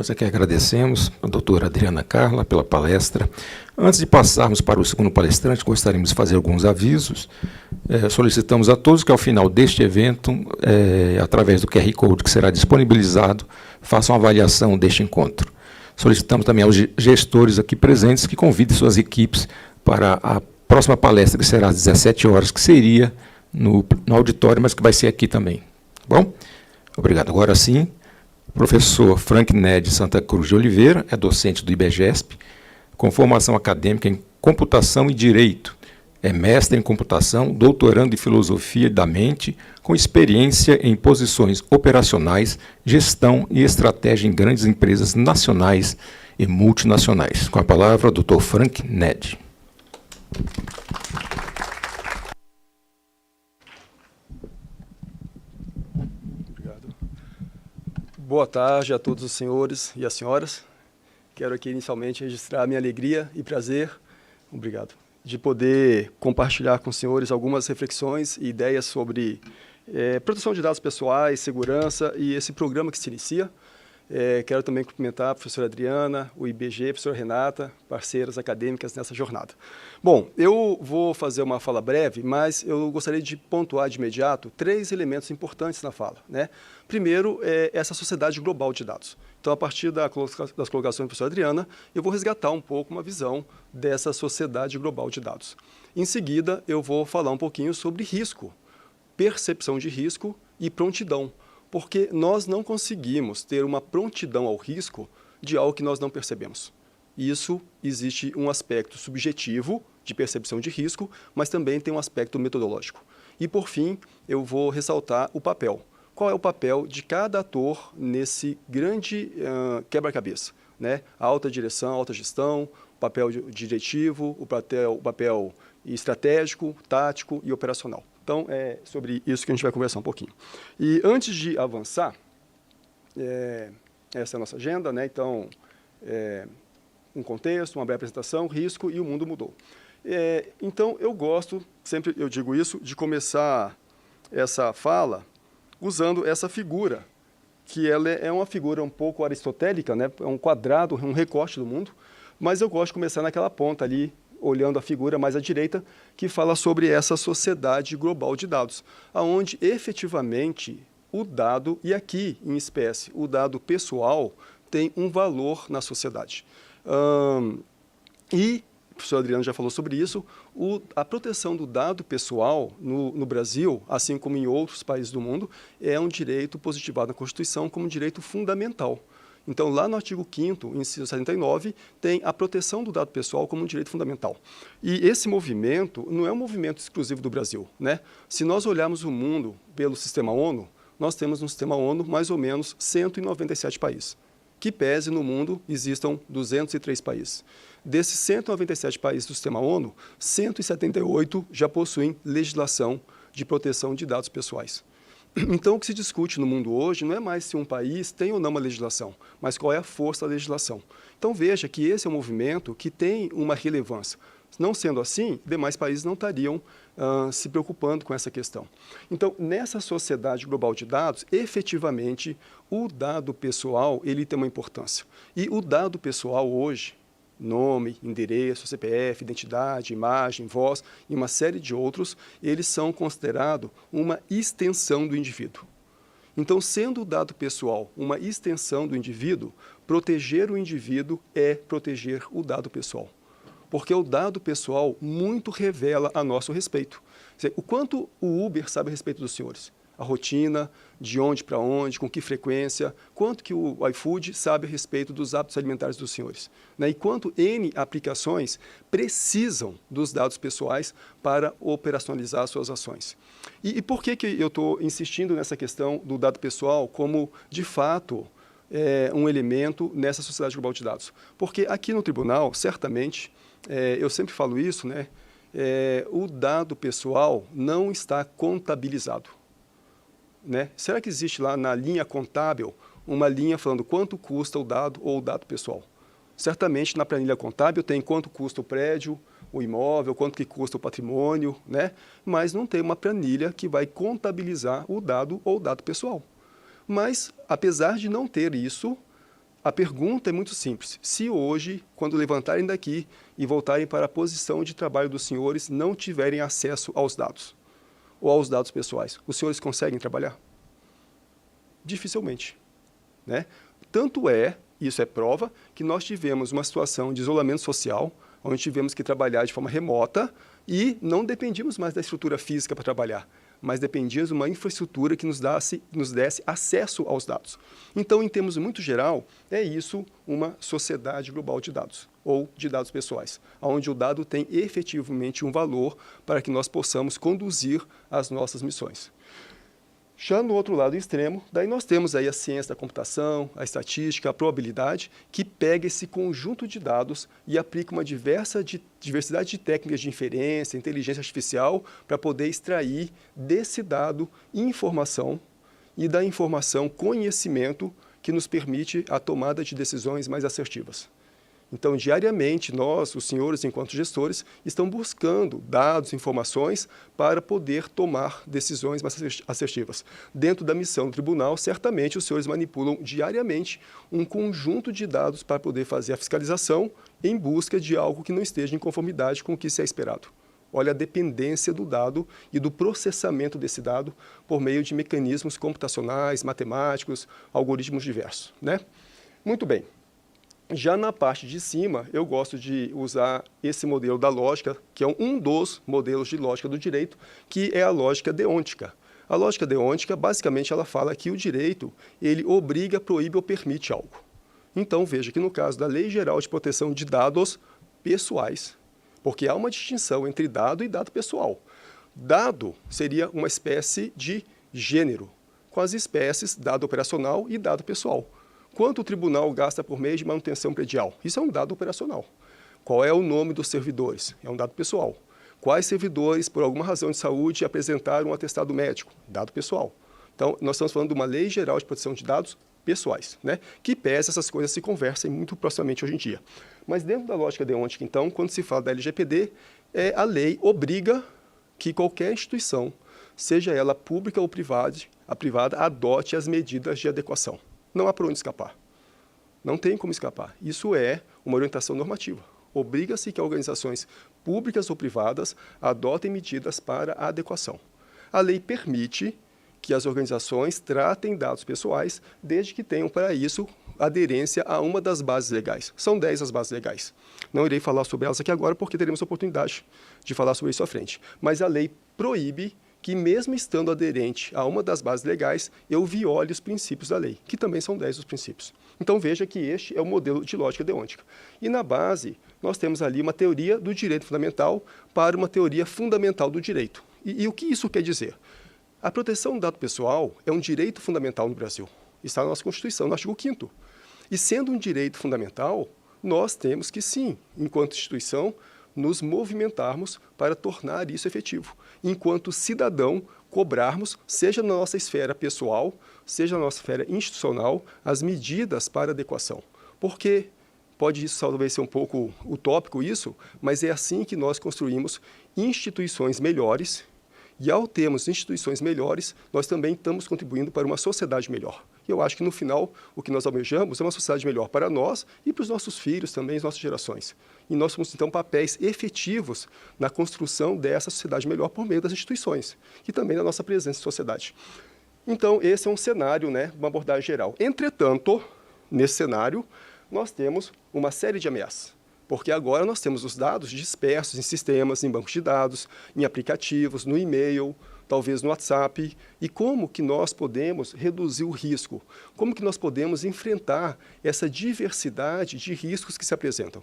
Nós aqui agradecemos a doutora Adriana Carla pela palestra. Antes de passarmos para o segundo palestrante, gostaríamos de fazer alguns avisos. Solicitamos a todos que, ao final deste evento, através do QR Code que será disponibilizado, façam uma avaliação deste encontro. Solicitamos também aos gestores aqui presentes que convidem suas equipes para a próxima palestra, que será às 17 horas, que seria no auditório, mas que vai ser aqui também. Tá bom? Obrigado. Agora sim, o professor Frank Ned Santa Cruz de Oliveira é docente do IBGESP, com formação acadêmica em computação e direito. É mestre em computação, doutorando em filosofia da mente, com experiência em posições operacionais, gestão e estratégia em grandes empresas nacionais e multinacionais. Com a palavra, o Dr. Frank Ned. Obrigado. Boa tarde a todos os senhores e as senhoras. Quero aqui inicialmente registrar minha alegria e prazer, obrigado, de poder compartilhar com os senhores algumas reflexões e ideias sobre proteção de dados pessoais, segurança e esse programa que se inicia. Quero também cumprimentar a professora Adriana, o IBG, a professora Renata, parceiras acadêmicas nessa jornada. Bom, eu vou fazer uma fala breve, mas eu gostaria de pontuar de imediato 3 elementos importantes na fala, né? Primeiro, essa sociedade global de dados. Então, a partir das colocações da professora Adriana, eu vou resgatar um pouco uma visão dessa sociedade global de dados. Em seguida, eu vou falar um pouquinho sobre risco, percepção de risco e prontidão, porque nós não conseguimos ter uma prontidão ao risco de algo que nós não percebemos. Isso existe um aspecto subjetivo de percepção de risco, mas também tem um aspecto metodológico. E, por fim, eu vou ressaltar o papel. Qual é o papel de cada ator nesse grande quebra-cabeça, né? A alta direção, a alta gestão, o papel diretivo, o papel estratégico, tático e operacional. Então, é sobre isso que a gente vai conversar um pouquinho. E antes de avançar, essa é a nossa agenda, né? Então, um contexto, uma breve apresentação, risco e o mundo mudou. Então, eu gosto, sempre eu digo isso, de começar essa fala usando essa figura, que ela é uma figura um pouco aristotélica, né? É um quadrado, um recorte do mundo, mas eu gosto de começar naquela ponta ali, olhando a figura mais à direita, que fala sobre essa sociedade global de dados, onde efetivamente o dado, e aqui em espécie, o dado pessoal, tem um valor na sociedade. E o professor Adriano já falou sobre isso, a proteção do dado pessoal no Brasil, assim como em outros países do mundo, é um direito positivado na Constituição como um direito fundamental. Então, lá no artigo 5º, inciso 79, tem a proteção do dado pessoal como um direito fundamental. E esse movimento não é um movimento exclusivo do Brasil, né? Se nós olharmos o mundo pelo sistema ONU, nós temos no sistema ONU mais ou menos 197 países. Que pese no mundo existam 203 países. Desses 197 países do sistema ONU, 178 já possuem legislação de proteção de dados pessoais. Então, o que se discute no mundo hoje não é mais se um país tem ou não uma legislação, mas qual é a força da legislação. Então, veja que esse é um movimento que tem uma relevância. Não sendo assim, demais países não estariam se preocupando com essa questão. Então, nessa sociedade global de dados, efetivamente, o dado pessoal ele tem uma importância. E o dado pessoal hoje, nome, endereço, CPF, identidade, imagem, voz e uma série de outros, eles são considerados uma extensão do indivíduo. Então, sendo o dado pessoal uma extensão do indivíduo, proteger o indivíduo é proteger o dado pessoal. Porque o dado pessoal muito revela a nosso respeito. O quanto o Uber sabe a respeito dos senhores? A rotina, de onde para onde, com que frequência, quanto que o iFood sabe a respeito dos hábitos alimentares dos senhores, né? E quanto N aplicações precisam dos dados pessoais para operacionalizar suas ações. E por que eu estou insistindo nessa questão do dado pessoal como, de fato, um elemento nessa sociedade global de dados? Porque aqui no tribunal, certamente, eu sempre falo isso, né? O dado pessoal não está contabilizado. Né? Será que existe lá na linha contábil uma linha falando quanto custa o dado ou o dado pessoal? Certamente na planilha contábil tem quanto custa o prédio, o imóvel, quanto que custa o patrimônio, né? Mas não tem uma planilha que vai contabilizar o dado ou o dado pessoal. Mas, apesar de não ter isso, A pergunta é muito simples. Se hoje, quando levantarem daqui e voltarem para a posição de trabalho dos senhores, não tiverem acesso aos dados, ou aos dados pessoais, os senhores conseguem trabalhar? Dificilmente, né? Tanto é, isso é prova, que nós tivemos uma situação de isolamento social, onde tivemos que trabalhar de forma remota e não dependíamos mais da estrutura física para trabalhar, mas dependíamos de uma infraestrutura que nos desse acesso aos dados. Então, em termos muito geral, é isso uma sociedade global de dados, ou de dados pessoais, onde o dado tem efetivamente um valor para que nós possamos conduzir as nossas missões. Já no outro lado extremo, daí nós temos aí a ciência da computação, a estatística, a probabilidade, que pega esse conjunto de dados e aplica uma diversidade de técnicas de inferência, inteligência artificial, para poder extrair desse dado informação e da informação conhecimento que nos permite a tomada de decisões mais assertivas. Então, diariamente, nós, os senhores, enquanto gestores, estão buscando dados, informações para poder tomar decisões mais assertivas. Dentro da missão do tribunal, certamente, os senhores manipulam diariamente um conjunto de dados para poder fazer a fiscalização em busca de algo que não esteja em conformidade com o que se é esperado. Olha a dependência do dado e do processamento desse dado por meio de mecanismos computacionais, matemáticos, algoritmos diversos, né? Muito bem. Já na parte de cima, eu gosto de usar esse modelo da lógica, que é um dos modelos de lógica do direito, que é a lógica deôntica. A lógica deôntica, basicamente, ela fala que o direito, ele obriga, proíbe ou permite algo. Então, veja que no caso da Lei Geral de Proteção de Dados Pessoais, porque há uma distinção entre dado e dado pessoal. Dado seria uma espécie de gênero, com as espécies dado operacional e dado pessoal. Quanto o tribunal gasta por mês de manutenção predial? Isso é um dado operacional. Qual é o nome dos servidores? É um dado pessoal. Quais servidores, por alguma razão de saúde, apresentaram um atestado médico? Dado pessoal. Então, nós estamos falando de uma Lei Geral de Proteção de Dados Pessoais, né? Que pese essas coisas se conversem muito proximamente hoje em dia. Mas dentro da lógica deôntica, então, quando se fala da LGPD, a lei obriga que qualquer instituição, seja ela pública ou privada, adote as medidas de adequação. Não há para onde escapar. Não tem como escapar. Isso é uma orientação normativa. Obriga-se que organizações públicas ou privadas adotem medidas para a adequação. A lei permite que as organizações tratem dados pessoais, desde que tenham para isso aderência a uma das bases legais. São 10 as bases legais. Não irei falar sobre elas aqui agora, porque teremos oportunidade de falar sobre isso à frente. Mas a lei proíbe que, mesmo estando aderente a uma das bases legais, eu viole os princípios da lei, que também são 10 os princípios. Então, veja que este é o modelo de lógica deôntica. E, na base, nós temos ali uma teoria do direito fundamental para uma teoria fundamental do direito. E o que isso quer dizer? A proteção do dado pessoal é um direito fundamental no Brasil. Está na nossa Constituição, no artigo 5º. E, sendo um direito fundamental, nós temos que, sim, enquanto instituição, nos movimentarmos para tornar isso efetivo. Enquanto cidadão, cobrarmos, seja na nossa esfera pessoal, seja na nossa esfera institucional, as medidas para adequação. Porque pode isso talvez ser um pouco utópico isso, mas é assim que nós construímos instituições melhores, e ao termos instituições melhores, nós também estamos contribuindo para uma sociedade melhor. E eu acho que, no final, o que nós almejamos é uma sociedade melhor para nós e para os nossos filhos também, as nossas gerações. E nós temos, então, papéis efetivos na construção dessa sociedade melhor por meio das instituições e também da nossa presença em sociedade. Então, esse é um cenário, né, uma abordagem geral. Entretanto, nesse cenário, nós temos uma série de ameaças. Porque agora nós temos os dados dispersos em sistemas, em bancos de dados, em aplicativos, no e-mail, talvez no WhatsApp. E como que nós podemos reduzir o risco? Como que nós podemos enfrentar essa diversidade de riscos que se apresentam?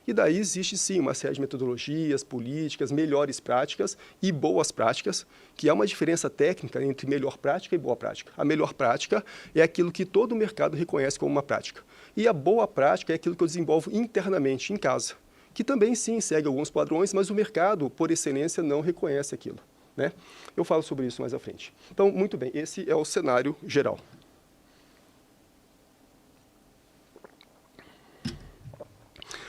E daí existe, sim, uma série de metodologias, políticas, melhores práticas e boas práticas, que há uma diferença técnica entre melhor prática e boa prática. A melhor prática é aquilo que todo o mercado reconhece como uma prática. E a boa prática é aquilo que eu desenvolvo internamente, em casa, que também, sim, segue alguns padrões, mas o mercado, por excelência, não reconhece aquilo, né? Eu falo sobre isso mais à frente. Então, muito bem, esse é o cenário geral.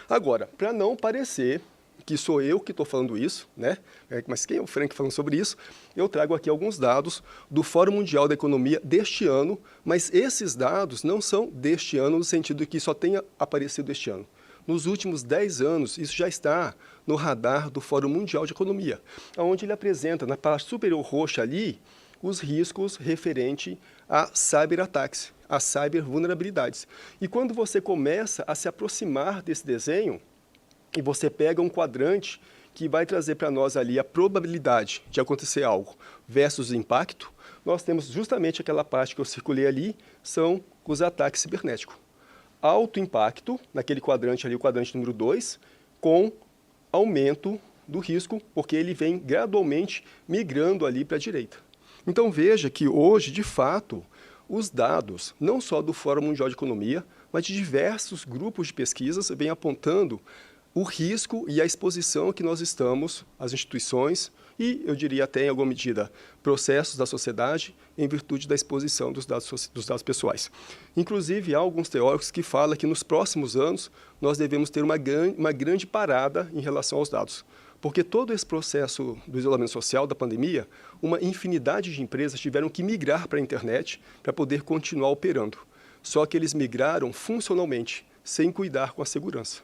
Agora, para não parecer que sou eu que estou falando isso, né? Mas quem é o Frank falando sobre isso? Eu trago aqui alguns dados do Fórum Mundial da Economia deste ano, mas esses dados não são deste ano no sentido de que só tenha aparecido este ano. Nos últimos 10 anos, isso já está no radar do Fórum Mundial de Economia, onde ele apresenta, na parte superior roxa ali, os riscos referentes a cyberataques, a cybervulnerabilidades. E quando você começa a se aproximar desse desenho, e você pega um quadrante que vai trazer para nós ali a probabilidade de acontecer algo versus o impacto, nós temos justamente aquela parte que eu circulei ali, são os ataques cibernéticos. Alto impacto, naquele quadrante ali, o quadrante número 2, com aumento do risco, porque ele vem gradualmente migrando ali para a direita. Então veja que hoje, de fato, os dados, não só do Fórum Mundial de Economia, mas de diversos grupos de pesquisas, vêm apontando o risco e a exposição que nós estamos, as instituições, e, eu diria até, em alguma medida, processos da sociedade, em virtude da exposição dos dados pessoais. Inclusive, há alguns teóricos que falam que nos próximos anos nós devemos ter uma grande parada em relação aos dados. Porque todo esse processo do isolamento social, da pandemia, uma infinidade de empresas tiveram que migrar para a internet para poder continuar operando. Só que eles migraram funcionalmente, sem cuidar com a segurança.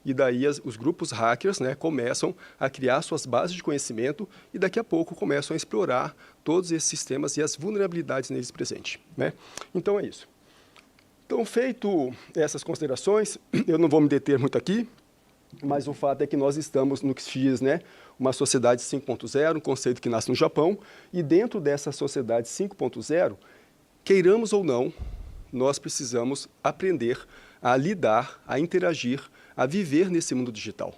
E daí os grupos hackers, né, começam a criar suas bases de conhecimento e daqui a pouco começam a explorar todos esses sistemas e as vulnerabilidades neles presentes, né? Então é isso. Então, feito essas considerações, eu não vou me deter muito aqui, mas o fato é que nós estamos no que se diz, né, uma sociedade 5.0, um conceito que nasce no Japão, e dentro dessa sociedade 5.0, queiramos ou não, nós precisamos aprender a lidar, a interagir, a viver nesse mundo digital,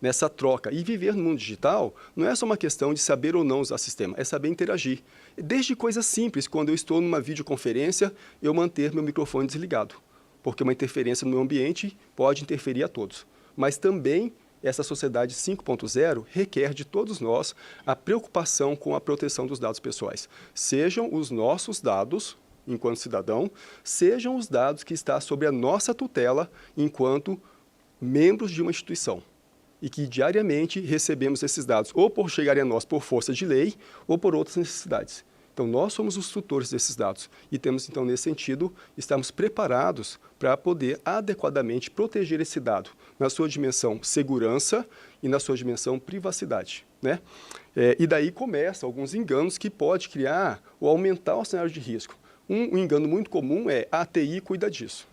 nessa troca. E viver no mundo digital não é só uma questão de saber ou não usar sistema, é saber interagir. Desde coisas simples, quando eu estou numa videoconferência, eu manter meu microfone desligado, porque uma interferência no meu ambiente pode interferir a todos. Mas também essa sociedade 5.0 requer de todos nós a preocupação com a proteção dos dados pessoais, sejam os nossos dados, enquanto cidadão, sejam os dados que estão sob a nossa tutela enquanto membros de uma instituição e que diariamente recebemos esses dados ou por chegarem a nós por força de lei ou por outras necessidades. Então, nós somos os tutores desses dados e temos, então, nesse sentido, estamos preparados para poder adequadamente proteger esse dado na sua dimensão segurança e na sua dimensão privacidade, né? E daí começam alguns enganos que pode criar ou aumentar o cenário de risco. Um engano muito comum é a TI cuida disso.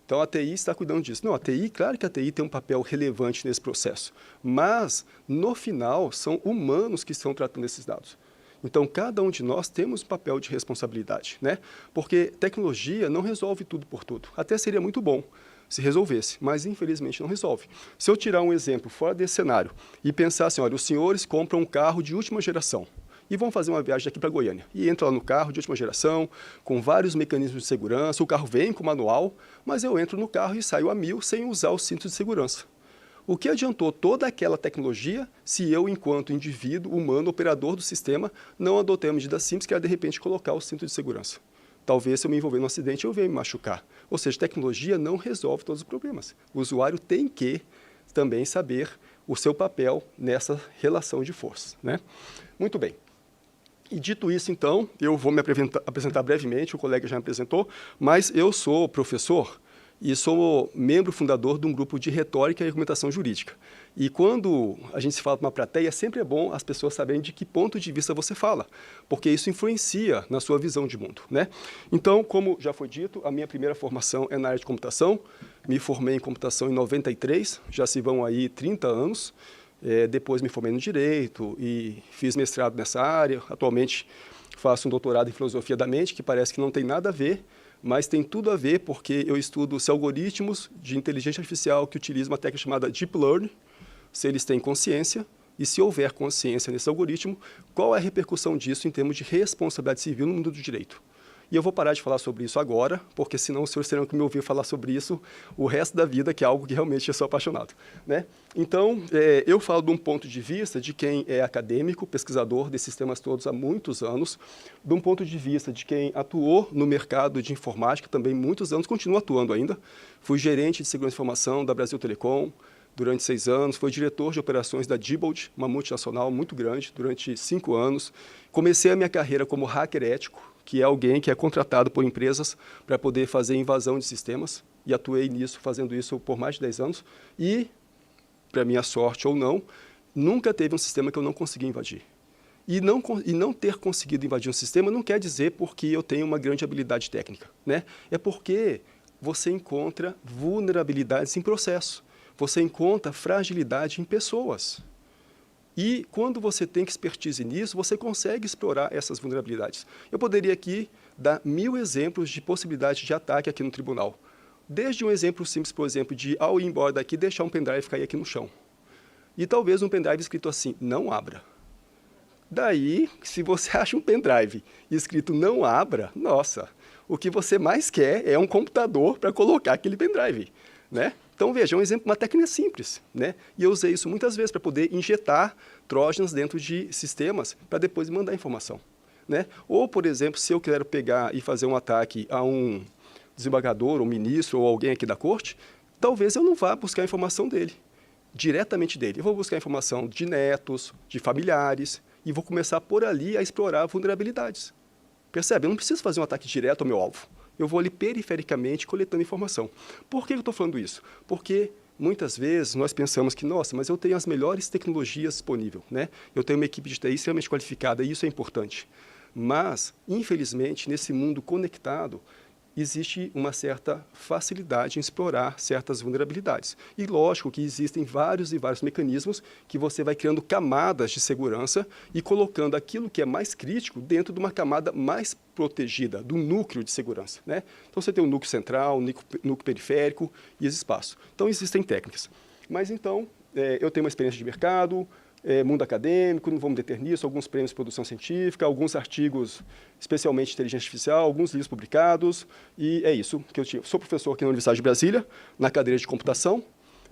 Então, a TI está cuidando disso. Não, a TI, claro que a TI tem um papel relevante nesse processo, mas, no final, são humanos que estão tratando esses dados. Então, cada um de nós temos um papel de responsabilidade, né? Porque tecnologia não resolve tudo por tudo. Até seria muito bom se resolvesse, mas, infelizmente, não resolve. Se eu tirar um exemplo fora desse cenário e pensar assim, olha, os senhores compram um carro de última geração, e vão fazer uma viagem daqui para Goiânia. E entra lá no carro de última geração, com vários mecanismos de segurança, o carro vem com manual, mas eu entro no carro e saio a 1000 sem usar o cinto de segurança. O que adiantou toda aquela tecnologia se eu, enquanto indivíduo, humano, operador do sistema, não adotei a medida simples que era, de repente, colocar o cinto de segurança? Talvez, se eu me envolver num acidente, eu venha me machucar. Ou seja, tecnologia não resolve todos os problemas. O usuário tem que também saber o seu papel nessa relação de forças, né? Muito bem. E dito isso, então, eu vou me apresentar brevemente, o colega já me apresentou, mas eu sou professor e sou membro fundador de um grupo de retórica e argumentação jurídica. E quando a gente se fala para uma plateia, sempre é bom as pessoas saberem de que ponto de vista você fala, porque isso influencia na sua visão de mundo, né? Então, como já foi dito, a minha primeira formação é na área de computação, me formei em computação em 93, já se vão aí 30 anos, depois me formei no Direito e fiz mestrado nessa área. Atualmente faço um doutorado em Filosofia da Mente, que parece que não tem nada a ver, mas tem tudo a ver porque eu estudo se algoritmos de inteligência artificial que utilizam uma técnica chamada Deep Learning, se eles têm consciência e se houver consciência nesse algoritmo, qual é a repercussão disso em termos de responsabilidade civil no mundo do direito. E eu vou parar de falar sobre isso agora, porque senão os senhores terão que me ouvir falar sobre isso o resto da vida, que é algo que realmente eu sou apaixonado, né? Então, eu falo de um ponto de vista de quem é acadêmico, pesquisador desses temas todos há muitos anos, de um ponto de vista de quem atuou no mercado de informática também muitos anos, continua atuando ainda. Fui gerente de segurança de informação da Brasil Telecom, durante 6 anos, foi diretor de operações da Diebold, uma multinacional muito grande, durante 5 anos. Comecei a minha carreira como hacker ético, que é alguém que é contratado por empresas para poder fazer invasão de sistemas, e atuei nisso, fazendo isso por mais de 10 anos. E, para minha sorte ou não, nunca teve um sistema que eu não consegui invadir. E não ter conseguido invadir um sistema não quer dizer porque eu tenho uma grande habilidade técnica, né? É porque você encontra vulnerabilidades em processo. Você encontra fragilidade em pessoas. E quando você tem expertise nisso, você consegue explorar essas vulnerabilidades. Eu poderia aqui dar 1000 exemplos de possibilidade de ataque aqui no tribunal. Desde um exemplo simples, por exemplo, de ao ir embora daqui, deixar um pendrive cair aqui no chão. E talvez um pendrive escrito assim, não abra. Daí, se você acha um pendrive escrito não abra, nossa, o que você mais quer é um computador para colocar aquele pendrive, né? Então, veja, um exemplo, uma técnica simples, né? E eu usei isso muitas vezes para poder injetar trójanos dentro de sistemas para depois mandar informação, né? Ou, por exemplo, se eu quero pegar e fazer um ataque a um desembargador, ou ministro, ou alguém aqui da corte, talvez eu não vá buscar a informação dele, diretamente dele. Eu vou buscar a informação de netos, de familiares, e vou começar por ali a explorar vulnerabilidades. Percebe? Eu não preciso fazer um ataque direto ao meu alvo. Eu vou ali perifericamente coletando informação. Por que eu estou falando isso? Porque muitas vezes nós pensamos que, nossa, mas eu tenho as melhores tecnologias disponíveis, né? Eu tenho uma equipe de TI extremamente qualificada e isso é importante. Mas, infelizmente, nesse mundo conectado, existe uma certa facilidade em explorar certas vulnerabilidades. E lógico que existem vários e vários mecanismos que você vai criando camadas de segurança e colocando aquilo que é mais crítico dentro de uma camada mais protegida, do núcleo de segurança, né? Então você tem o núcleo central, o núcleo periférico e esse espaço. Então existem técnicas. Mas então, eu tenho uma experiência de mercado, mundo acadêmico, não vamos deter nisso, alguns prêmios de produção científica, alguns artigos, especialmente de inteligência artificial, alguns livros publicados, e é isso que eu tinha. Sou professor aqui na Universidade de Brasília, na cadeira de computação,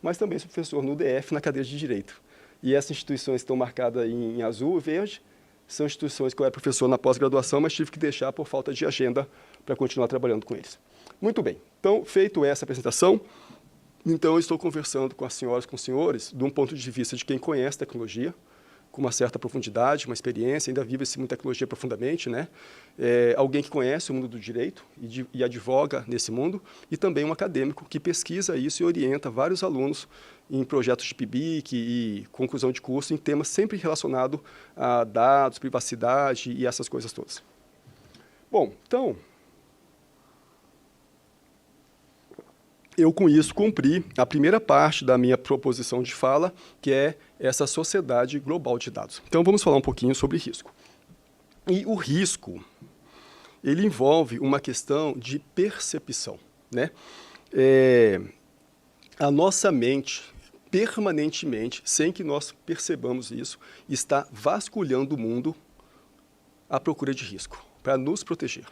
mas também sou professor no UDF, na cadeira de direito. E essas instituições que estão marcadas em azul e verde são instituições que eu era professor na pós-graduação, mas tive que deixar por falta de agenda para continuar trabalhando com eles. Muito bem, então, feito essa apresentação, então, eu estou conversando com as senhoras e com os senhores de um ponto de vista de quem conhece tecnologia, com uma certa profundidade, uma experiência, ainda vive esse mundo de tecnologia profundamente, né? Alguém que conhece o mundo do direito e advoga nesse mundo, e também um acadêmico que pesquisa isso e orienta vários alunos em projetos de PIBIC e conclusão de curso em temas sempre relacionados a dados, privacidade e essas coisas todas. Bom, então, eu, com isso, cumpri a primeira parte da minha proposição de fala, que é essa sociedade global de dados. Então, vamos falar um pouquinho sobre risco. E o risco, ele envolve uma questão de percepção, né? A nossa mente, permanentemente, sem que nós percebamos isso, está vasculhando o mundo à procura de risco, para nos proteger.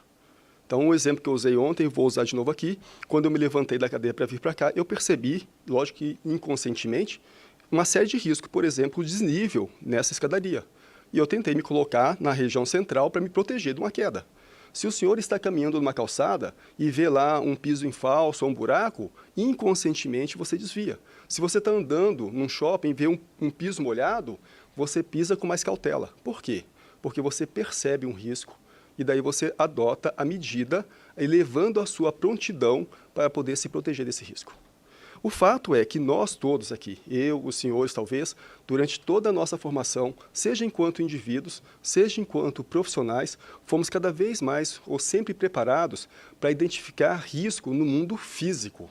Então, um exemplo que eu usei ontem, vou usar de novo aqui, quando eu me levantei da cadeira para vir para cá, eu percebi, lógico que inconscientemente, uma série de riscos, por exemplo, o desnível nessa escadaria. E eu tentei me colocar na região central para me proteger de uma queda. Se o senhor está caminhando numa calçada e vê lá um piso em falso ou um buraco, inconscientemente você desvia. Se você está andando num shopping e vê um piso molhado, você pisa com mais cautela. Por quê? Porque você percebe um risco, e daí você adota a medida, elevando a sua prontidão para poder se proteger desse risco. O fato é que nós todos aqui, eu, os senhores talvez, durante toda a nossa formação, seja enquanto indivíduos, seja enquanto profissionais, fomos cada vez mais ou sempre preparados para identificar risco no mundo físico.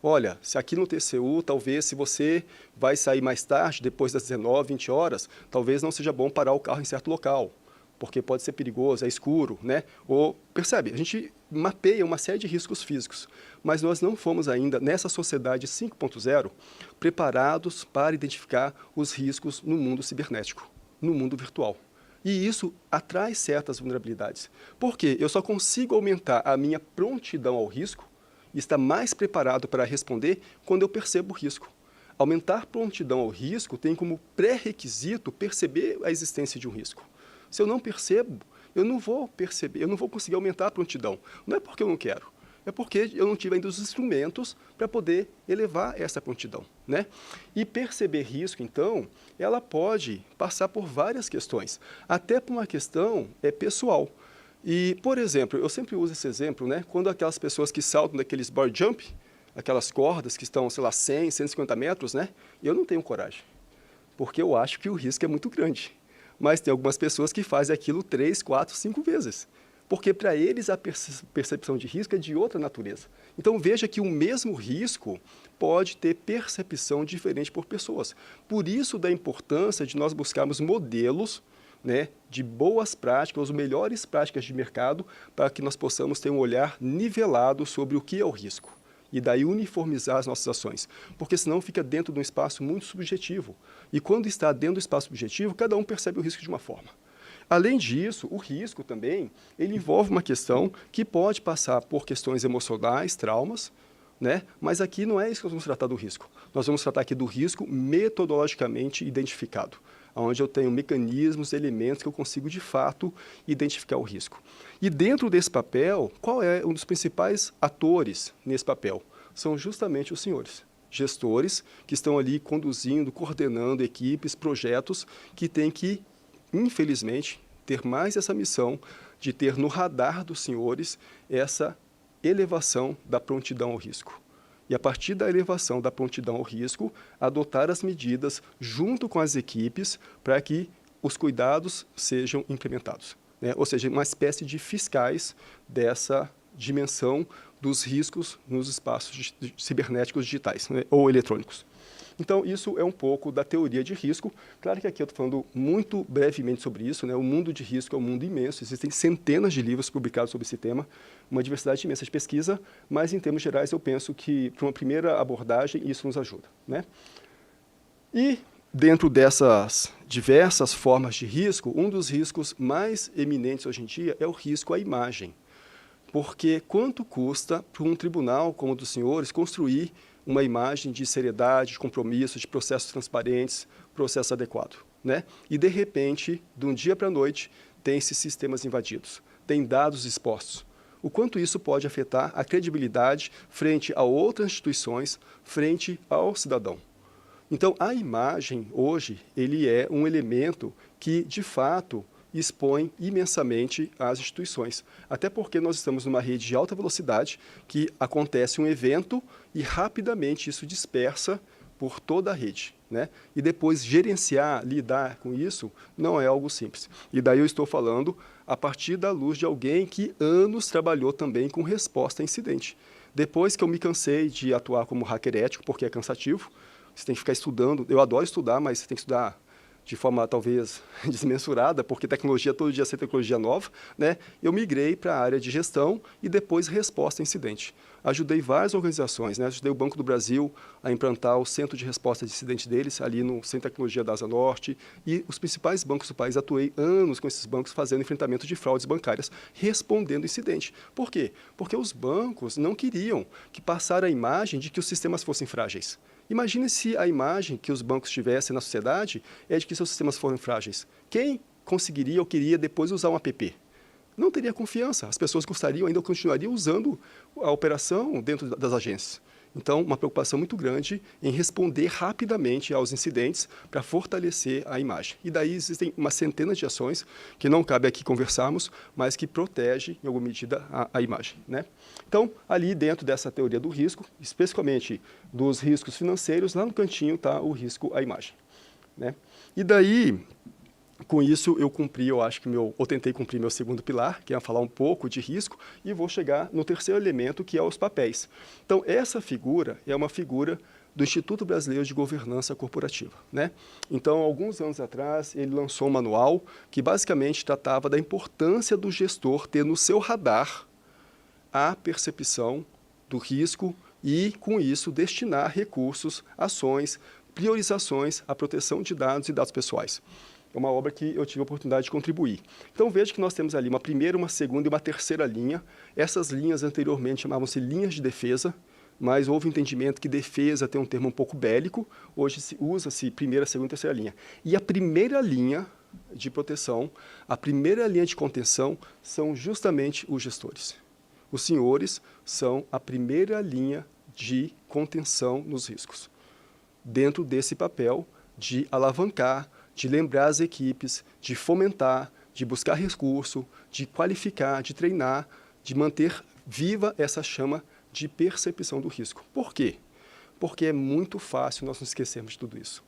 Olha, se aqui no TCU, talvez se você vai sair mais tarde, depois das 19, 20 horas, talvez não seja bom parar o carro em certo local, porque pode ser perigoso, é escuro, né? Ou, percebe, a gente mapeia uma série de riscos físicos, mas nós não fomos ainda, nessa sociedade 5.0, preparados para identificar os riscos no mundo cibernético, no mundo virtual. E isso atrai certas vulnerabilidades. Por quê? Eu só consigo aumentar a minha prontidão ao risco e estar mais preparado para responder quando eu percebo o risco. Aumentar prontidão ao risco tem como pré-requisito perceber a existência de um risco. Se eu não percebo, eu não vou perceber, eu não vou conseguir aumentar a prontidão. Não é porque eu não quero, É porque eu não tive ainda os instrumentos para poder elevar essa prontidão, né? E perceber risco, então, ela pode passar por várias questões, até por uma questão pessoal. E, por exemplo, eu sempre uso esse exemplo, né? Quando aquelas pessoas que saltam daqueles bar jump, aquelas cordas que estão, sei lá, 100, 150 metros, né? Eu não tenho coragem, porque eu acho que o risco é muito grande. Mas tem algumas pessoas que fazem aquilo 3, 4, 5 vezes. Porque para eles a percepção de risco é de outra natureza. Então veja que o mesmo risco pode ter percepção diferente por pessoas. Por isso da importância de nós buscarmos modelos, né, de boas práticas, as melhores práticas de mercado, para que nós possamos ter um olhar nivelado sobre o que é o risco. E daí uniformizar as nossas ações, porque senão fica dentro de um espaço muito subjetivo. E quando está dentro do espaço subjetivo, cada um percebe o risco de uma forma. Além disso, o risco também, ele envolve uma questão que pode passar por questões emocionais, traumas, né? Mas aqui não é isso que nós vamos tratar do risco. Nós vamos tratar aqui do risco metodologicamente identificado, onde eu tenho mecanismos, elementos que eu consigo, de fato, identificar o risco. E dentro desse papel, qual é um dos principais atores nesse papel? São justamente os senhores, gestores que estão ali conduzindo, coordenando equipes, projetos que têm que, infelizmente, ter mais essa missão de ter no radar dos senhores essa elevação da prontidão ao risco. E a partir da elevação da prontidão ao risco, adotar as medidas junto com as equipes para que os cuidados sejam implementados, né? Ou seja, uma espécie de fiscais dessa dimensão dos riscos nos espaços cibernéticos digitais, né, ou eletrônicos. Então, isso é um pouco da teoria de risco. Claro que aqui eu estou falando muito brevemente sobre isso, né? O mundo de risco é um mundo imenso, existem centenas de livros publicados sobre esse tema, uma diversidade imensa de pesquisa, mas, em termos gerais, eu penso que, para uma primeira abordagem, isso nos ajuda, né? E, dentro dessas diversas formas de risco, um dos riscos mais eminentes hoje em dia é o risco à imagem. Porque quanto custa para um tribunal como o dos senhores construir uma imagem de seriedade, de compromisso, de processos transparentes, processo adequado, né? E, de repente, de um dia para a noite, tem esses sistemas invadidos, tem dados expostos. O quanto isso pode afetar a credibilidade frente a outras instituições, frente ao cidadão. Então, a imagem, hoje, ele é um elemento que, de fato, expõe imensamente as instituições. Até porque nós estamos numa rede de alta velocidade, que acontece um evento e rapidamente isso dispersa por toda a rede, né? E depois gerenciar, lidar com isso, não é algo simples. E daí eu estou falando a partir da luz de alguém que anos trabalhou também com resposta a incidente. Depois que eu me cansei de atuar como hacker ético, porque é cansativo, você tem que ficar estudando. Eu adoro estudar, mas você tem que estudar de forma talvez desmensurada, porque tecnologia, todo dia sai tecnologia nova, né? Eu migrei para a área de gestão e depois resposta a incidente. Ajudei várias organizações, né? Ajudei o Banco do Brasil a implantar o centro de resposta de incidente deles, ali no Centro de Tecnologia da Asa Norte, e os principais bancos do país, atuei anos com esses bancos fazendo enfrentamento de fraudes bancárias, respondendo incidente. Por quê? Porque os bancos não queriam que passara a imagem de que os sistemas fossem frágeis. Imagine se a imagem que os bancos tivessem na sociedade é de que seus sistemas foram frágeis. Quem conseguiria ou queria depois usar um app? Não teria confiança. As pessoas gostariam, ainda continuariam usando a operação dentro das agências. Então, uma preocupação muito grande em responder rapidamente aos incidentes para fortalecer a imagem. E daí existem uma centena de ações que não cabe aqui conversarmos, mas que protegem, em alguma medida, a imagem, né? Então, ali dentro dessa teoria do risco, especificamente dos riscos financeiros, lá no cantinho está o risco à imagem, né? E daí, com isso, eu acho que tentei cumprir meu segundo pilar, que é falar um pouco de risco, e vou chegar no terceiro elemento, que é os papéis. Então, essa figura é uma figura do Instituto Brasileiro de Governança Corporativa, né? Então, alguns anos atrás, ele lançou um manual que basicamente tratava da importância do gestor ter no seu radar a percepção do risco e, com isso, destinar recursos, ações, priorizações à proteção de dados e dados pessoais. É uma obra que eu tive a oportunidade de contribuir. Então, veja que nós temos ali uma primeira, uma segunda e uma terceira linha. Essas linhas anteriormente chamavam-se linhas de defesa, mas houve entendimento que defesa tem um termo um pouco bélico. Hoje usa-se primeira, segunda e terceira linha. E a primeira linha de proteção, a primeira linha de contenção são justamente os gestores. Os senhores são a primeira linha de contenção nos riscos. Dentro desse papel de alavancar, de lembrar as equipes, de fomentar, de buscar recurso, de qualificar, de treinar, de manter viva essa chama de percepção do risco. Por quê? Porque é muito fácil nós nos esquecermos de tudo isso.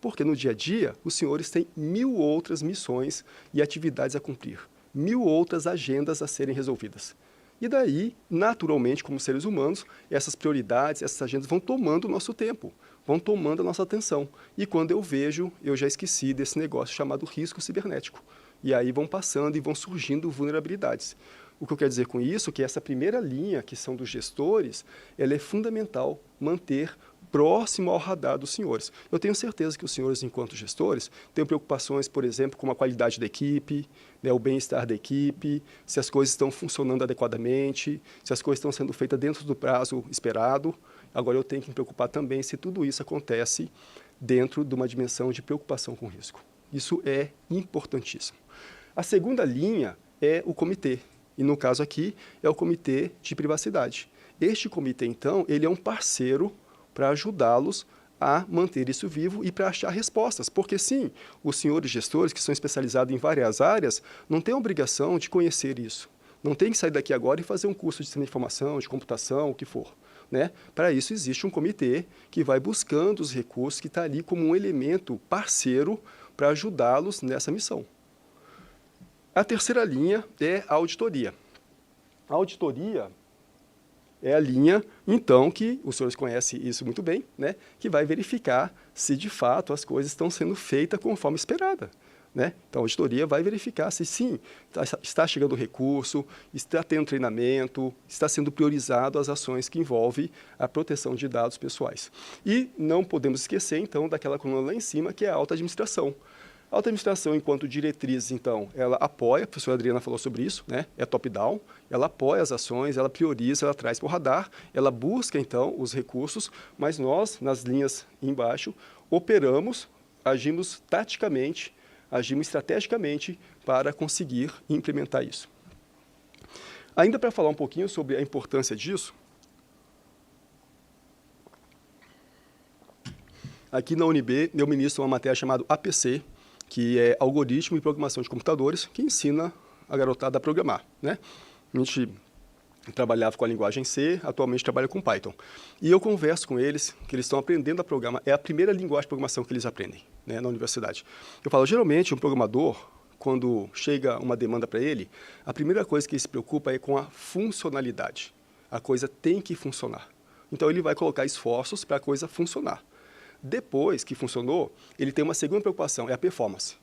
Porque no dia a dia, os senhores têm 1000 outras missões e atividades a cumprir, 1000 outras agendas a serem resolvidas. E daí, naturalmente, como seres humanos, essas prioridades, essas agendas vão tomando o nosso tempo, vão tomando a nossa atenção. E quando eu vejo, eu já esqueci desse negócio chamado risco cibernético. E aí vão passando e vão surgindo vulnerabilidades. O que eu quero dizer com isso é que essa primeira linha, que são dos gestores, ela é fundamental manter próximo ao radar dos senhores. Eu tenho certeza que os senhores, enquanto gestores, têm preocupações, por exemplo, com a qualidade da equipe, né, o bem-estar da equipe, se as coisas estão funcionando adequadamente, se as coisas estão sendo feitas dentro do prazo esperado. Agora, eu tenho que me preocupar também se tudo isso acontece dentro de uma dimensão de preocupação com risco. Isso é importantíssimo. A segunda linha é o comitê, e no caso aqui é o comitê de privacidade. Este comitê, então, ele é um parceiro para ajudá-los a manter isso vivo e para achar respostas. Porque, sim, os senhores gestores, que são especializados em várias áreas, não têm a obrigação de conhecer isso. Não tem que sair daqui agora e fazer um curso de sistema de informação, de computação, o que for. Né? Para isso, existe um comitê que vai buscando os recursos, que está ali como um elemento parceiro para ajudá-los nessa missão. A terceira linha é a auditoria. A auditoria é a linha, então, que os senhores conhecem isso muito bem, né, que vai verificar se, de fato, as coisas estão sendo feitas conforme esperada. Né? Então, a auditoria vai verificar se, sim, está chegando recurso, está tendo treinamento, está sendo priorizado as ações que envolvem a proteção de dados pessoais. E não podemos esquecer, então, daquela coluna lá em cima, que é a alta administração. A alta administração, enquanto diretriz, então, ela apoia, a professora Adriana falou sobre isso, né? É top-down, ela apoia as ações, ela prioriza, ela traz para o radar, ela busca, então, os recursos, mas nós, nas linhas embaixo, operamos, agimos taticamente, agimos estrategicamente para conseguir implementar isso. Ainda para falar um pouquinho sobre a importância disso, aqui na UNB eu ministro uma matéria chamada APC, que é Algoritmo e Programação de Computadores, que ensina a garotada a programar. Né? A gente trabalhava com a linguagem C, atualmente trabalha com Python. E eu converso com eles, que eles estão aprendendo a programar, é a primeira linguagem de programação que eles aprendem, né, na universidade. Eu falo, geralmente, um programador, quando chega uma demanda para ele, a primeira coisa que ele se preocupa é com a funcionalidade. A coisa tem que funcionar. Então, ele vai colocar esforços para a coisa funcionar. Depois que funcionou, ele tem uma segunda preocupação, é a performance.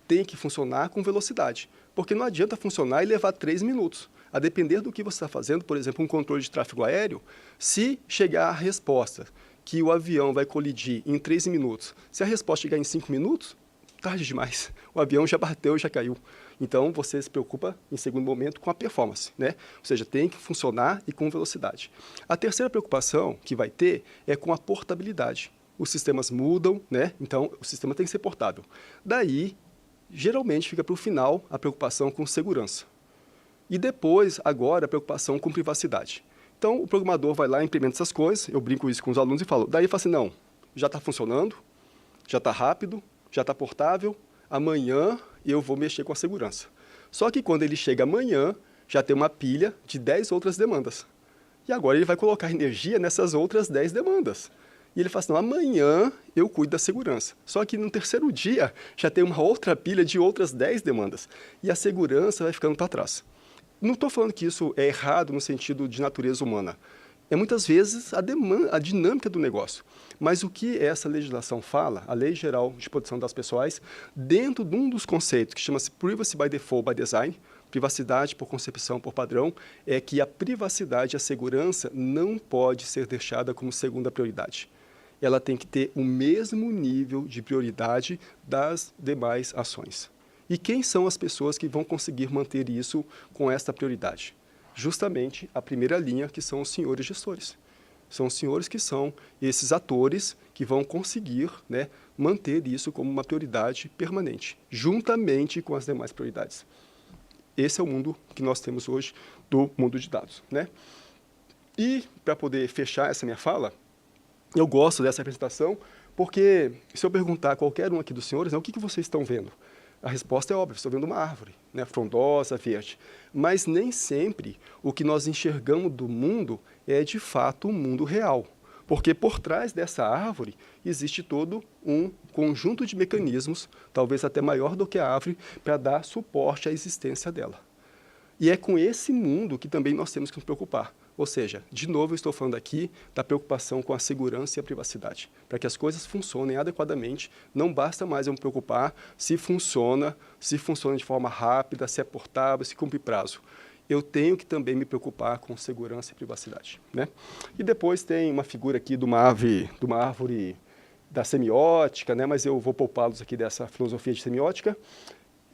Tem que funcionar com velocidade, porque não adianta funcionar e levar 3 minutos. A depender do que você está fazendo, por exemplo, um controle de tráfego aéreo, se chegar a resposta que o avião vai colidir em 3 minutos, se a resposta chegar em 5 minutos, tarde demais. O avião já bateu, já caiu. Então, você se preocupa, em segundo momento, com a performance, né? Ou seja, tem que funcionar e com velocidade. A terceira preocupação que vai ter é com a portabilidade. Os sistemas mudam, né? Então, o sistema tem que ser portável. Daí, geralmente, fica para o final a preocupação com segurança. E depois, agora, a preocupação com privacidade. Então, o programador vai lá e implementa essas coisas, eu brinco isso com os alunos e falo, daí fala assim, não, já está funcionando, já está rápido, já está portável, amanhã eu vou mexer com a segurança. Só que quando ele chega amanhã, já tem uma pilha de 10 outras demandas. E agora ele vai colocar energia nessas outras 10 demandas. E ele fala assim, não, amanhã eu cuido da segurança. Só que no terceiro dia já tem uma outra pilha de outras 10 demandas. E a segurança vai ficando para trás. Não estou falando que isso é errado no sentido de natureza humana. É muitas vezes a dinâmica do negócio. Mas o que essa legislação fala, a Lei Geral de Proteção das Pessoais, dentro de um dos conceitos que chama-se Privacy by Default by Design, privacidade por concepção, por padrão, é que a privacidade e a segurança não pode ser deixada como segunda prioridade. Ela tem que ter o mesmo nível de prioridade das demais ações. E quem são as pessoas que vão conseguir manter isso com esta prioridade? Justamente a primeira linha, que são os senhores gestores. São os senhores que são esses atores que vão conseguir, né, manter isso como uma prioridade permanente, juntamente com as demais prioridades. esse é o mundo que nós temos hoje, do mundo de dados, né? E, para poder fechar essa minha fala, eu gosto dessa apresentação, porque se eu perguntar a qualquer um aqui dos senhores, né, o que vocês estão vendo? A resposta é óbvia, estou vendo uma árvore, né, frondosa, verde. Mas nem sempre o que nós enxergamos do mundo é, de fato, um mundo real. Porque por trás dessa árvore existe todo um conjunto de mecanismos, talvez até maior do que a árvore, para dar suporte à existência dela. E é com esse mundo que também nós temos que nos preocupar. Ou seja, de novo eu estou falando aqui da preocupação com a segurança e a privacidade. Para que as coisas funcionem adequadamente, não basta mais eu me preocupar se funciona de forma rápida, se é portável, se cumpre prazo. Eu tenho que também me preocupar com segurança e privacidade, né? E depois tem uma figura aqui de uma árvore da semiótica, né? Mas eu vou poupá-los aqui dessa filosofia de semiótica.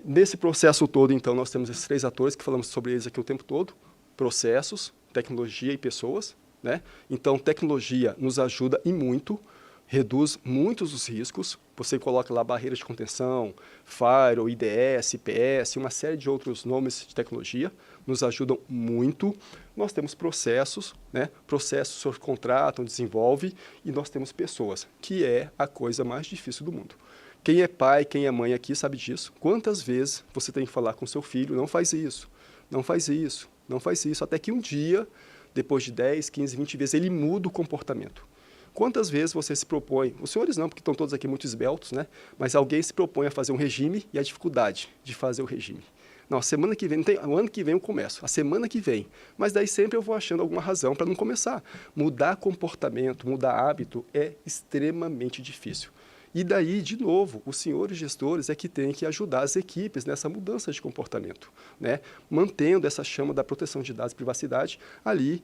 Nesse processo todo, então, nós temos esses 3 atores que falamos sobre eles aqui o tempo todo: processos, tecnologia e pessoas, né? Então, tecnologia nos ajuda e muito, reduz muitos dos riscos. Você coloca lá barreiras de contenção, firewall, IDS, IPS, uma série de outros nomes de tecnologia, nos ajudam muito. Nós temos processos, né? Processos sobre contratam, desenvolve, e nós temos pessoas, que é a coisa mais difícil do mundo. Quem é pai, quem é mãe aqui sabe disso. Quantas vezes você tem que falar com seu filho: não faz isso, não faz isso, não faz isso, até que um dia, depois de 10, 15, 20 vezes, ele muda o comportamento. Quantas vezes você se propõe, os senhores não, porque estão todos aqui muito esbeltos, né? Mas alguém se propõe a fazer um regime e a dificuldade de fazer o regime. Não, a semana que vem, não tem, o ano que vem eu começo, a semana que vem. Mas daí sempre eu vou achando alguma razão para não começar. Mudar comportamento, mudar hábito é extremamente difícil. E daí, de novo, os senhores gestores é que têm que ajudar as equipes nessa mudança de comportamento, né? Mantendo essa chama da proteção de dados e privacidade ali,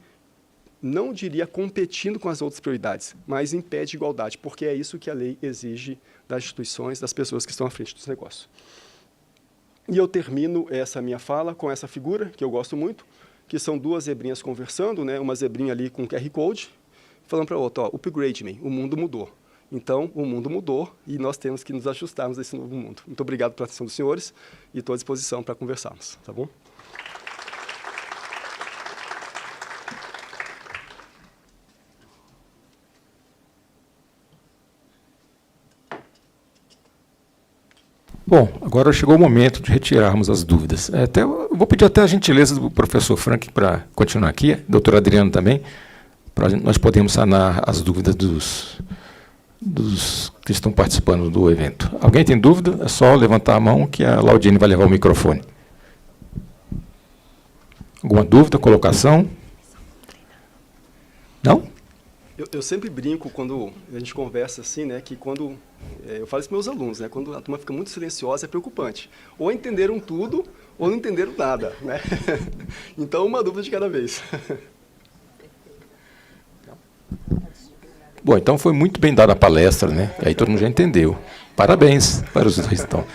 não diria competindo com as outras prioridades, mas em pé de igualdade, porque é isso que a lei exige das instituições, das pessoas que estão à frente dos negócios. E eu termino essa minha fala com essa figura, que eu gosto muito, que são 2 zebrinhas conversando, né? Uma zebrinha ali com QR Code, falando para a outra: ó, upgrade me, o mundo mudou. Então, o mundo mudou e nós temos que nos ajustarmos a esse novo mundo. Muito obrigado pela atenção dos senhores e estou à disposição para conversarmos, tá bom? Bom, agora chegou o momento de retirarmos as dúvidas. Eu vou pedir até a gentileza do professor Frank para continuar aqui, doutor Adriano também, para nós podermos sanar as dúvidas dos que estão participando do evento. Alguém tem dúvida? É só levantar a mão que a Laudiane vai levar o microfone. Alguma dúvida, colocação? Não? Eu sempre brinco quando a gente conversa assim, né, que quando eu falo isso para meus alunos, né, quando a turma fica muito silenciosa é preocupante. Ou entenderam tudo ou não entenderam nada, né? Então, uma dúvida de cada vez. Bom, então foi muito bem dada a palestra, né? E aí todo mundo já entendeu. Parabéns para os dois, então.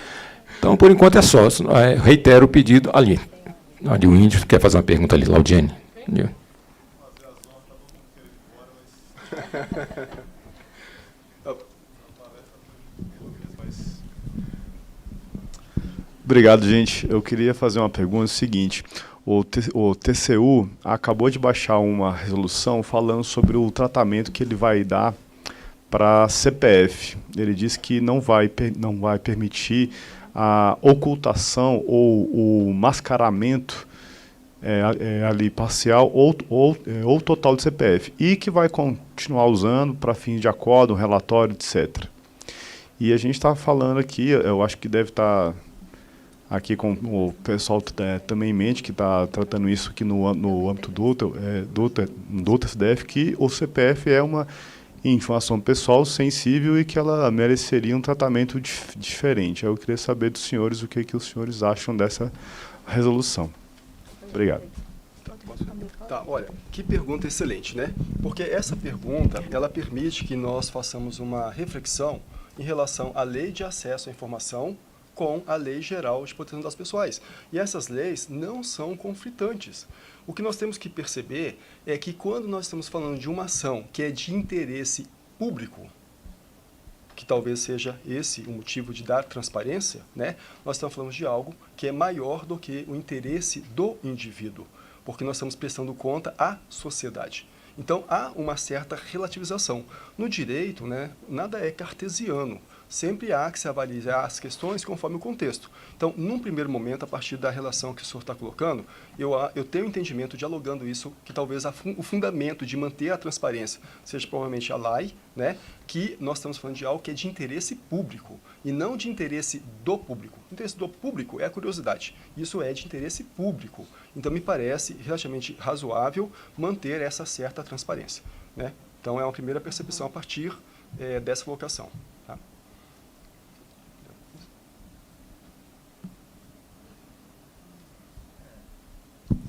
Então, por enquanto é só. Reitero o pedido ali. Ali o índio quer fazer uma pergunta ali, Laudiane. Obrigado, gente. Eu queria fazer uma pergunta seguinte. O TCU acabou de baixar uma resolução falando sobre o tratamento que ele vai dar para CPF. Ele diz que não vai permitir a ocultação ou o mascaramento ali parcial ou total de CPF, e que vai continuar usando para fins de acórdão, relatório, etc. E a gente está falando aqui, eu acho que deve estar aqui com o pessoal também em mente, que está tratando isso aqui no âmbito do SDF, que o CPF é uma informação pessoal sensível e que ela mereceria um tratamento diferente. Eu queria saber dos senhores o que os senhores acham dessa resolução. Obrigado. Tá, olha, que pergunta excelente, né? Porque essa pergunta, ela permite que nós façamos uma reflexão em relação à Lei de Acesso à Informação com a Lei Geral de Proteção de Dados Pessoais. E essas leis não são conflitantes. O que nós temos que perceber é que quando nós estamos falando de uma ação que é de interesse público, que talvez seja esse o motivo de dar transparência, né, nós estamos falando de algo que é maior do que o interesse do indivíduo, porque nós estamos prestando conta à sociedade. Então, há uma certa relativização. No direito, né, nada é cartesiano. Sempre há que se avaliar as questões conforme o contexto. Então, num primeiro momento, a partir da relação que o senhor está colocando, eu tenho entendimento, dialogando isso, que talvez o fundamento de manter a transparência seja provavelmente a lei, né, que nós estamos falando de algo que é de interesse público e não de interesse do público. O interesse do público é a curiosidade. Isso é de interesse público. Então, me parece relativamente razoável manter essa certa transparência, né? Então, é uma primeira percepção a partir dessa colocação. Tá?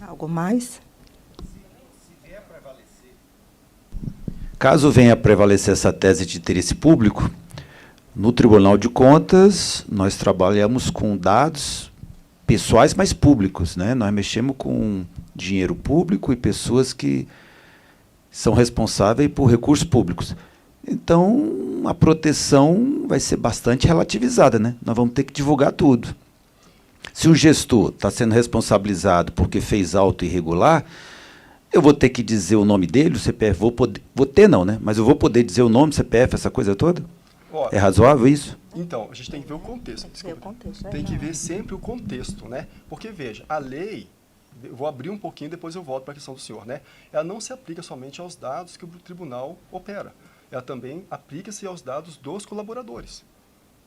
Algo mais? Caso venha a prevalecer essa tese de interesse público, no Tribunal de Contas, nós trabalhamos com dados pessoais, mas públicos, né? Nós mexemos com dinheiro público e pessoas que são responsáveis por recursos públicos. Então, a proteção vai ser bastante relativizada, né? Nós vamos ter que divulgar tudo. Se o gestor está sendo responsabilizado porque fez auto irregular, eu vou ter que dizer o nome dele, o CPF, vou ter não, né? Mas eu vou poder dizer o nome, CPF, essa coisa toda? É razoável isso? Então, a gente tem que ver o contexto. Tem que ver sempre o contexto, né? Porque, veja, a lei, eu vou abrir um pouquinho, depois eu volto para a questão do senhor, né? Ela não se aplica somente aos dados que o tribunal opera. Ela também aplica-se aos dados dos colaboradores.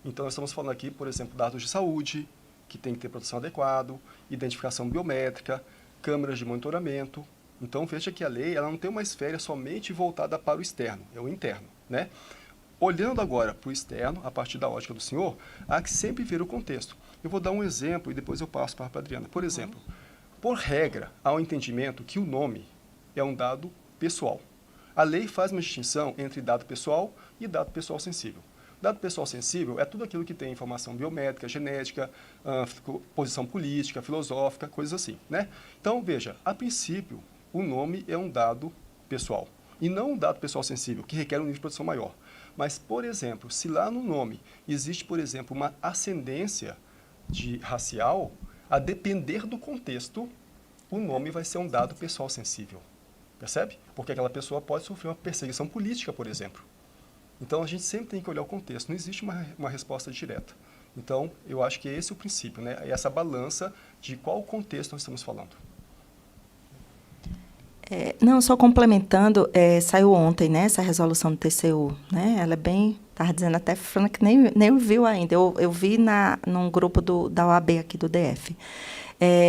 Então, nós estamos falando aqui, por exemplo, dados de saúde, que tem que ter proteção adequada, identificação biométrica, câmeras de monitoramento. Então, veja que a lei ela não tem uma esfera somente voltada para o externo, é o interno, né? Olhando agora para o externo, a partir da ótica do senhor, há que sempre ver o contexto. Eu vou dar um exemplo e depois eu passo para a Adriana. Por exemplo, por regra, há um entendimento que o nome é um dado pessoal. A lei faz uma distinção entre dado pessoal e dado pessoal sensível. Dado pessoal sensível é tudo aquilo que tem informação biométrica, genética, posição política, filosófica, coisas assim, né? Então, veja, a princípio, o nome é um dado pessoal e não um dado pessoal sensível, que requer um nível de proteção maior. Mas, por exemplo, se lá no nome existe, por exemplo, uma ascendência racial, a depender do contexto, o nome vai ser um dado pessoal sensível. Percebe? Porque aquela pessoa pode sofrer uma perseguição política, por exemplo. Então, a gente sempre tem que olhar o contexto. Não existe uma resposta direta. Então, eu acho que esse é o princípio, né? É essa balança de qual contexto nós estamos falando. Não, só complementando, saiu ontem, né, essa resolução do TCU, né, ela é bem, estava dizendo até, Frank nem viu ainda, eu vi num grupo da OAB aqui do DF.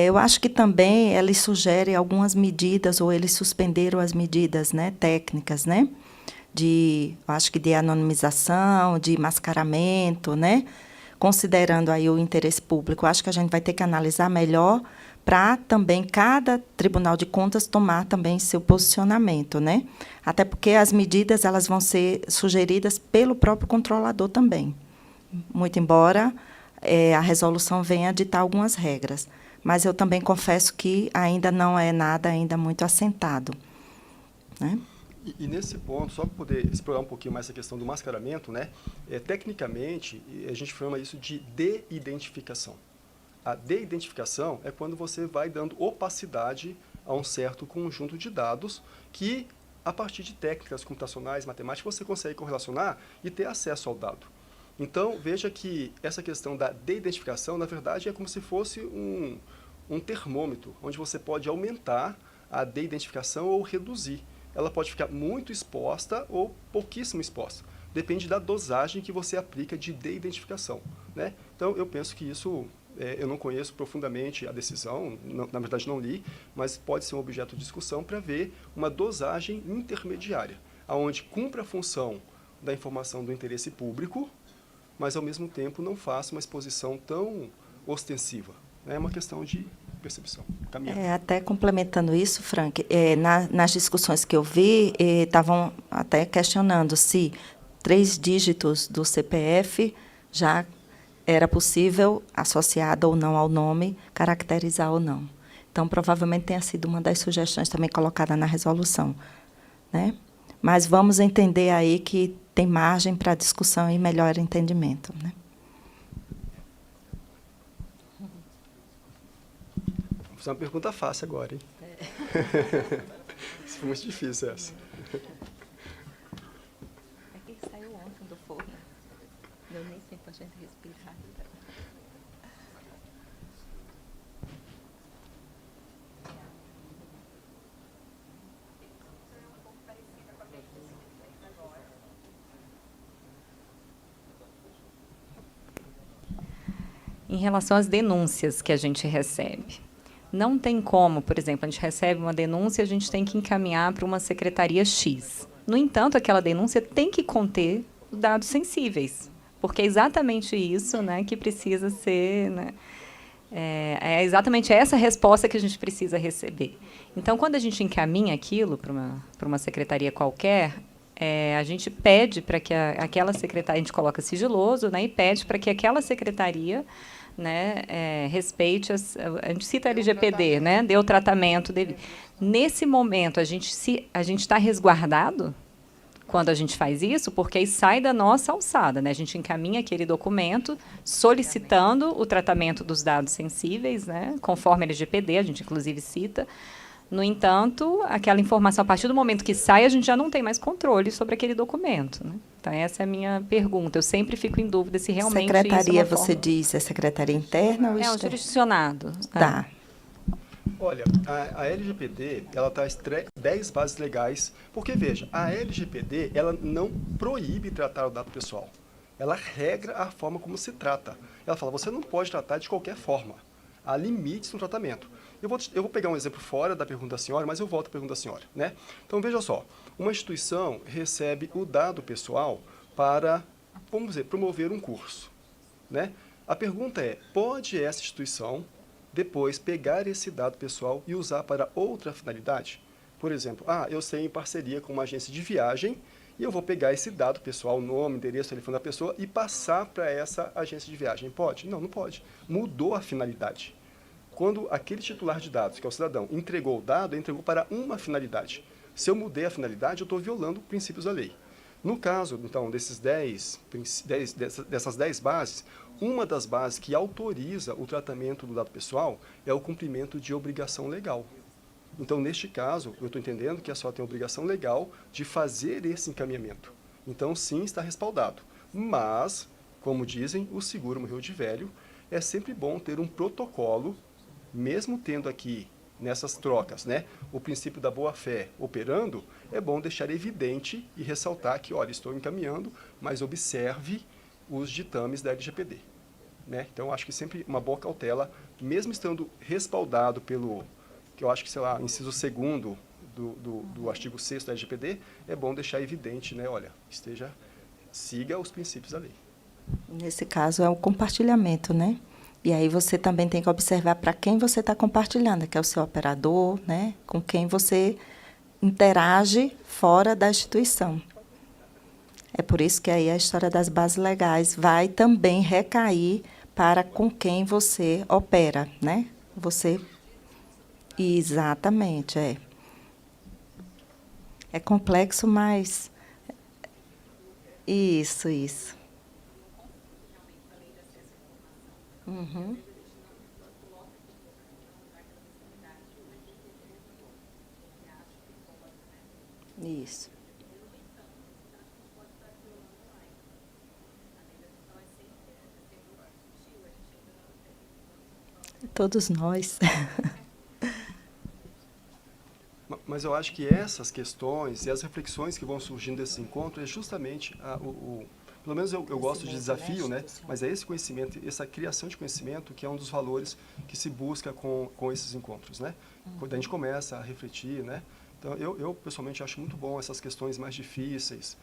Eu acho que também eles sugerem algumas medidas, ou eles suspenderam as medidas, né, técnicas, né, acho que de anonimização, de mascaramento, né, considerando aí o interesse público. Acho que a gente vai ter que analisar melhor para também cada Tribunal de Contas tomar também seu posicionamento, né? Até porque as medidas elas vão ser sugeridas pelo próprio controlador também. Muito embora a resolução venha ditar algumas regras. Mas eu também confesso que ainda não é nada ainda muito assentado, né? E nesse ponto, só para poder explorar um pouquinho mais essa questão do mascaramento, né? Tecnicamente, a gente chama isso de de-identificação. A de-identificação é quando você vai dando opacidade a um certo conjunto de dados que, a partir de técnicas computacionais, matemáticas, você consegue correlacionar e ter acesso ao dado. Então, veja que essa questão da de-identificação, na verdade, é como se fosse um termômetro, onde você pode aumentar a de-identificação ou reduzir. Ela pode ficar muito exposta ou pouquíssimo exposta. Depende da dosagem que você aplica de de-identificação, né? Então, eu penso que isso... eu não conheço profundamente a decisão, na verdade não li, mas pode ser um objeto de discussão para ver uma dosagem intermediária, onde cumpre a função da informação do interesse público, mas ao mesmo tempo não faça uma exposição tão ostensiva. É uma questão de percepção. Até complementando isso, Frank, nas discussões que eu vi, estavam até questionando se 3 dígitos do CPF já era possível, associado ou não ao nome, caracterizar ou não. Então, provavelmente tenha sido uma das sugestões também colocada na resolução, né? Mas vamos entender aí que tem margem para discussão e melhor entendimento, né? Vou fazer uma pergunta fácil agora, hein? Isso foi muito difícil, essa. É que saiu ontem do forno. Deu nem tempo a gente respirar. Em relação às denúncias que a gente recebe. Não tem como, por exemplo, a gente recebe uma denúncia e a gente tem que encaminhar para uma secretaria X. No entanto, aquela denúncia tem que conter dados sensíveis, porque é exatamente isso, né, que precisa ser... Né, é exatamente essa resposta que a gente precisa receber. Então, quando a gente encaminha aquilo para uma secretaria qualquer, a gente pede para que aquela secretaria, a gente coloca sigiloso, né, e pede para que aquela secretaria, né, respeite, a gente cita a LGPD, né, dê o tratamento dele. Nesse momento, a gente está resguardado quando a gente faz isso, porque aí sai da nossa alçada, né? A gente encaminha aquele documento solicitando o tratamento dos dados sensíveis, né, conforme a LGPD, a gente inclusive cita. No entanto, aquela informação, a partir do momento que sai, a gente já não tem mais controle sobre aquele documento, né? Então, essa é a minha pergunta. Eu sempre fico em dúvida se realmente secretaria, isso é uma você forma... diz, é secretaria interna ou É um externa? jurisdicionado. Tá. Olha, a LGPD, ela traz 10 bases legais, porque, veja, a LGPD, ela não proíbe tratar o dado pessoal. Ela regra a forma como se trata. Ela fala, você não pode tratar de qualquer forma. Há limites no tratamento. Eu vou pegar um exemplo fora da pergunta da senhora, mas eu volto à pergunta da senhora, né? Então, veja só, uma instituição recebe o dado pessoal para, vamos dizer, promover um curso, né? A pergunta é, pode essa instituição depois pegar esse dado pessoal e usar para outra finalidade? Por exemplo, eu sei em parceria com uma agência de viagem e eu vou pegar esse dado pessoal, nome, endereço, telefone da pessoa e passar para essa agência de viagem. Pode? Não, não pode. Mudou a finalidade. Quando aquele titular de dados, que é o cidadão, entregou o dado, ele entregou para uma finalidade. Se eu mudei a finalidade, eu estou violando princípios da lei. No caso, então, dessas 10 bases, uma das bases que autoriza o tratamento do dado pessoal é o cumprimento de obrigação legal. Então, neste caso, eu estou entendendo que a senhora tem a obrigação legal de fazer esse encaminhamento. Então, sim, está respaldado. Mas, como dizem, o seguro morreu de velho, é sempre bom ter um protocolo, mesmo tendo aqui, nessas trocas, né, o princípio da boa-fé operando, é bom deixar evidente e ressaltar que, olha, estou encaminhando, mas observe os ditames da LGPD. Né? Então, acho que sempre uma boa cautela, mesmo estando respaldado pelo, que eu acho que, sei lá, inciso 2º do artigo 6º da LGPD, é bom deixar evidente, né, olha, siga os princípios da lei. Nesse caso, é o compartilhamento, né? E aí você também tem que observar para quem você está compartilhando, que é o seu operador, né? Com quem você interage fora da instituição. É por isso que aí a história das bases legais vai também recair para com quem você opera, né? Você... Exatamente, é. É complexo, mas... Isso. Uhum. Isso. Todos nós. Mas eu acho que essas questões e as reflexões que vão surgindo desse encontro é justamente pelo menos eu gosto de desafio, né? Mas é esse conhecimento, essa criação de conhecimento que é um dos valores que se busca com esses encontros, né? Quando a gente começa a refletir, né? Então, eu pessoalmente acho muito bom essas questões mais difíceis,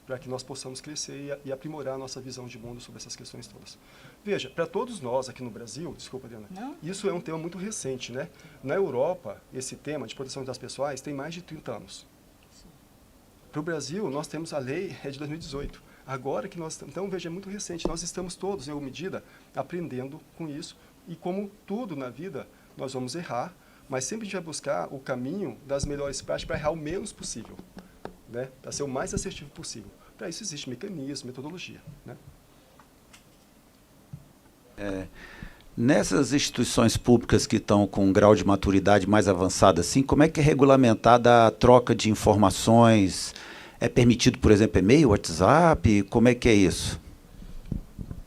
para que nós possamos crescer e aprimorar a nossa visão de mundo sobre essas questões todas. Veja, para todos nós aqui no Brasil, desculpa, Adriana, isso é um tema muito recente, né? Na Europa, esse tema de proteção de dados pessoais tem mais de 30 anos. Para o Brasil, nós temos a lei de 2018. Agora que nós... Então, veja, é muito recente. Nós estamos todos, em alguma medida, aprendendo com isso. E como tudo na vida, nós vamos errar, mas sempre a gente vai buscar o caminho das melhores práticas para errar o menos possível, né? Para ser o mais assertivo possível. Para isso existe mecanismo, metodologia, né? Nessas instituições públicas que estão com um grau de maturidade mais avançado, assim, como é que é regulamentada a troca de informações? É permitido, por exemplo, e-mail, WhatsApp? Como é que é isso?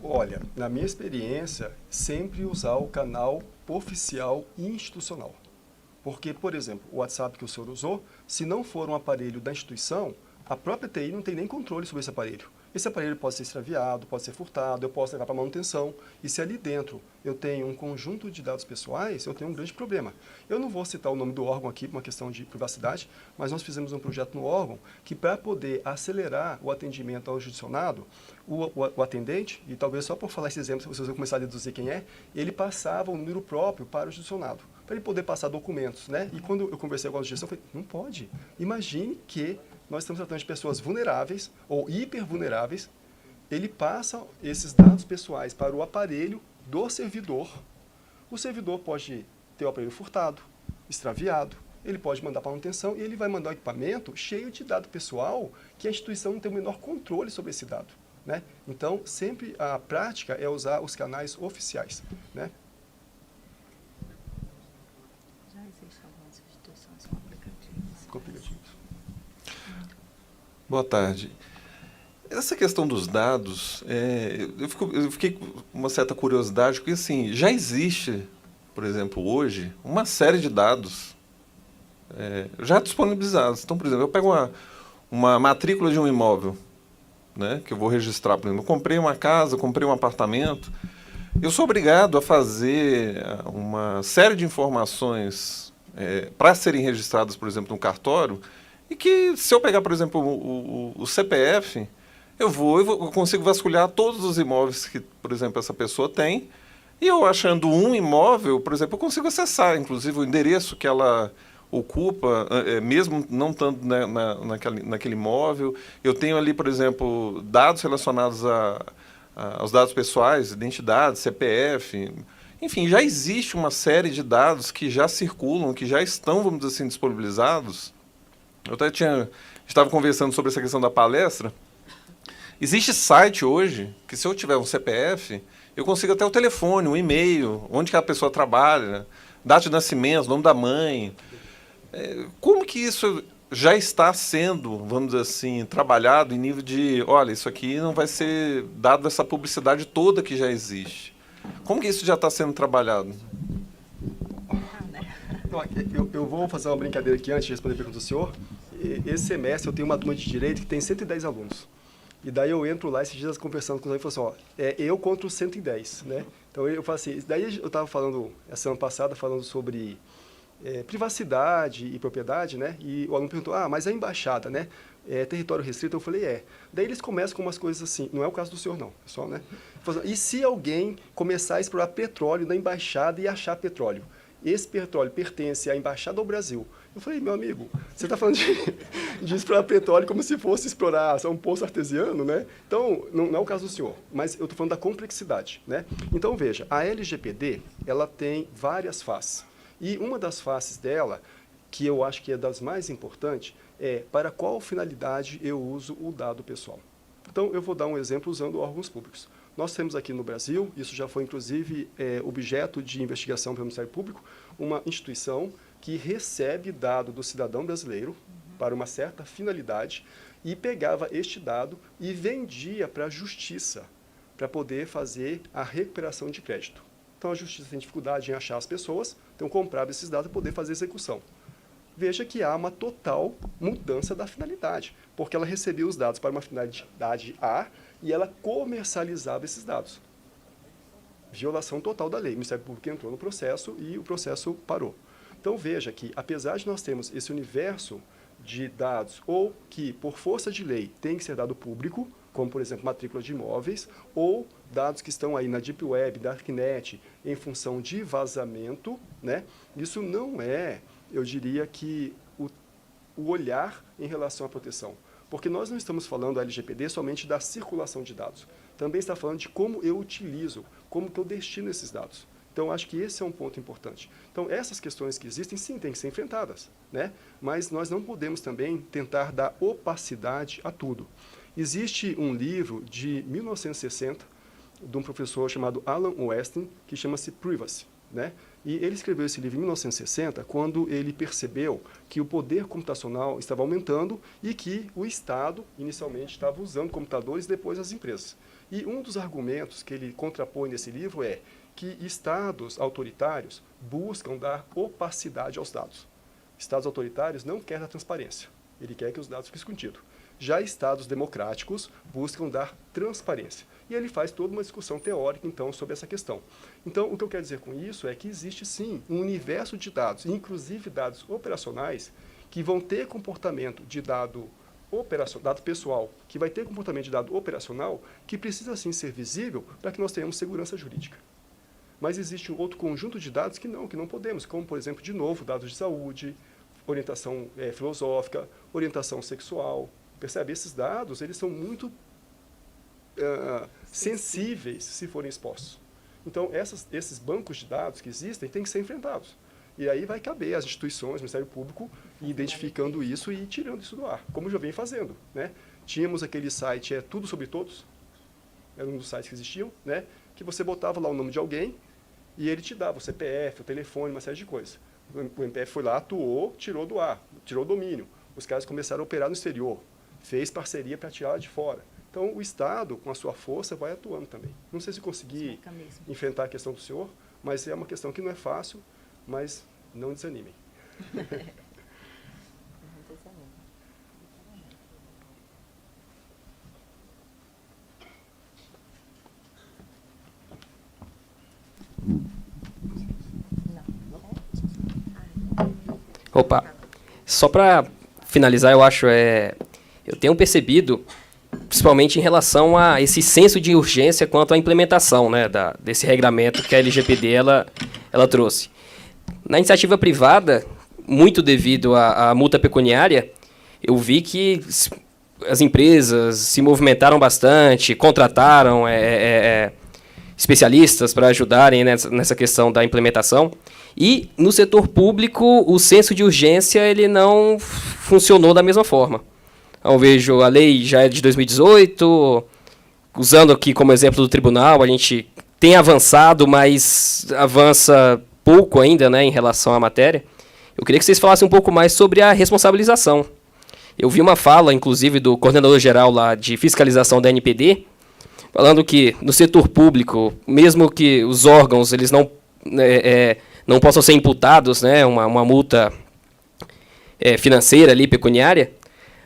Olha, na minha experiência, sempre usar o canal oficial e institucional. Porque, por exemplo, o WhatsApp que o senhor usou, se não for um aparelho da instituição, a própria TI não tem nem controle sobre esse aparelho. Esse aparelho pode ser extraviado, pode ser furtado, eu posso levar para manutenção. E se ali dentro eu tenho um conjunto de dados pessoais, eu tenho um grande problema. Eu não vou citar o nome do órgão aqui, por uma questão de privacidade, mas nós fizemos um projeto no órgão que, para poder acelerar o atendimento ao judicionado, o atendente, e talvez só por falar esse exemplo, se vocês vão começar a deduzir quem é, ele passava um número próprio para o judicionado, para ele poder passar documentos, né? E quando eu conversei com a justiça, eu falei, não pode. Imagine que nós estamos tratando de pessoas vulneráveis ou hipervulneráveis, ele passa esses dados pessoais para o aparelho do servidor. O servidor pode ter o aparelho furtado, extraviado, ele pode mandar para manutenção e ele vai mandar um equipamento cheio de dado pessoal que a instituição não tem o menor controle sobre esse dado, né? Então, sempre a prática é usar os canais oficiais, né? Já existem algumas instituições com aplicativos. Boa tarde. Essa questão dos dados, eu fiquei com uma certa curiosidade, porque assim, já existe, por exemplo, hoje, uma série de dados já disponibilizados. Então, por exemplo, eu pego uma matrícula de um imóvel, né, que eu vou registrar, por exemplo, eu comprei uma casa, comprei um apartamento, eu sou obrigado a fazer uma série de informações para serem registradas, por exemplo, no cartório, e que, se eu pegar, por exemplo, o CPF, eu consigo vasculhar todos os imóveis que, por exemplo, essa pessoa tem, e eu achando um imóvel, por exemplo, eu consigo acessar, inclusive, o endereço que ela ocupa, mesmo não estando naquele imóvel. Eu tenho ali, por exemplo, dados relacionados aos dados pessoais, identidade, CPF. Enfim, já existe uma série de dados que já circulam, que já estão, vamos dizer assim, disponibilizados. Eu até estava conversando sobre essa questão da palestra. Existe site hoje que, se eu tiver um CPF, eu consigo até o telefone, um e-mail, onde que a pessoa trabalha, data de nascimento, nome da mãe. Como que isso já está sendo, vamos dizer assim, trabalhado em nível de, olha, isso aqui não vai ser dado essa publicidade toda que já existe. Como que isso já está sendo trabalhado? Eu vou fazer uma brincadeira aqui antes de responder a pergunta do senhor. Esse semestre eu tenho uma turma de direito que tem 110 alunos. E daí eu entro lá esses dias conversando com os alunos e falo assim, eu contra os 110, né? Então eu falo assim, daí eu estava falando, essa semana passada, falando sobre privacidade e propriedade, né? E o aluno perguntou, mas a embaixada, né? É território restrito? Eu falei, Daí eles começam com umas coisas assim, não é o caso do senhor não, pessoal, né? E se alguém começar a explorar petróleo na embaixada e achar petróleo? Esse petróleo pertence à embaixada ao Brasil. Eu falei, meu amigo, você está falando de explorar petróleo como se fosse explorar um poço artesiano, né? Então, não é o caso do senhor, mas eu estou falando da complexidade, né? Então, veja, a LGPD, ela tem várias faces. E uma das faces dela, que eu acho que é das mais importantes, é para qual finalidade eu uso o dado pessoal. Então, eu vou dar um exemplo usando órgãos públicos. Nós temos aqui no Brasil, isso já foi inclusive objeto de investigação pelo Ministério Público, uma instituição que recebe dado do cidadão brasileiro para uma certa finalidade e pegava este dado e vendia para a justiça para poder fazer a recuperação de crédito. Então a justiça tem dificuldade em achar as pessoas, então comprava esses dados para poder fazer execução. Veja que há uma total mudança da finalidade, porque ela recebia os dados para uma finalidade A e ela comercializava esses dados. Violação total da lei. O Ministério Público entrou no processo e o processo parou. Então veja que, apesar de nós termos esse universo de dados, ou que por força de lei tem que ser dado público, como por exemplo matrícula de imóveis, ou dados que estão aí na Deep Web, Darknet, em função de vazamento, né? Isso não é, eu diria que, o olhar em relação à proteção. Porque nós não estamos falando da LGPD somente da circulação de dados. Também está falando de como eu utilizo, como que eu destino esses dados. Então, acho que esse é um ponto importante. Então, essas questões que existem, sim, têm que ser enfrentadas, né? Mas nós não podemos também tentar dar opacidade a tudo. Existe um livro de 1960, de um professor chamado Alan Weston, que chama-se Privacy, né? E ele escreveu esse livro em 1960, quando ele percebeu que o poder computacional estava aumentando e que o Estado, inicialmente, estava usando computadores e depois as empresas. E um dos argumentos que ele contrapõe nesse livro é que Estados autoritários buscam dar opacidade aos dados. Estados autoritários não querem dar transparência, ele quer que os dados fiquem escondidos. Já Estados democráticos buscam dar transparência. E ele faz toda uma discussão teórica, então, sobre essa questão. Então, o que eu quero dizer com isso é que existe, sim, um universo de dados, inclusive dados operacionais, que vão ter comportamento de dado pessoal, que vai ter comportamento de dado operacional, que precisa, sim, ser visível para que nós tenhamos segurança jurídica. Mas existe um outro conjunto de dados que não podemos, como, por exemplo, de novo, dados de saúde, orientação filosófica, orientação sexual. Percebe? Esses dados, eles são muito sensíveis se forem expostos. Então, esses bancos de dados que existem têm que ser enfrentados. E aí vai caber às instituições, ao Ministério Público, identificando isso e tirando isso do ar, como já vem fazendo, né? Tínhamos aquele site, Tudo Sobre Todos, era um dos sites que existiam, né? Que você botava lá o nome de alguém e ele te dava o CPF, o telefone, uma série de coisas. O MPF foi lá, atuou, tirou do ar, tirou o domínio. Os caras começaram a operar no exterior, fez parceria para tirar de fora. Então, o Estado, com a sua força, vai atuando também. Não sei se consegui enfrentar a questão do senhor, mas é uma questão que não é fácil, mas não desanimem. Opa, só para finalizar, eu tenho percebido, principalmente em relação a esse senso de urgência quanto à implementação, né, desse regramento que a LGPD ela trouxe. Na iniciativa privada, muito devido à multa pecuniária, eu vi que as empresas se movimentaram bastante, contrataram especialistas para ajudarem nessa questão da implementação. E no setor público, o senso de urgência ele não funcionou da mesma forma. Eu vejo a lei já é de 2018, usando aqui como exemplo do tribunal, a gente tem avançado, mas avança pouco ainda, né, em relação à matéria. Eu queria que vocês falassem um pouco mais sobre a responsabilização. Eu vi uma fala, inclusive, do coordenador-geral lá de fiscalização da NPD, falando que no setor público, mesmo que os órgãos eles não possam ser imputados, né, uma multa financeira ali, pecuniária,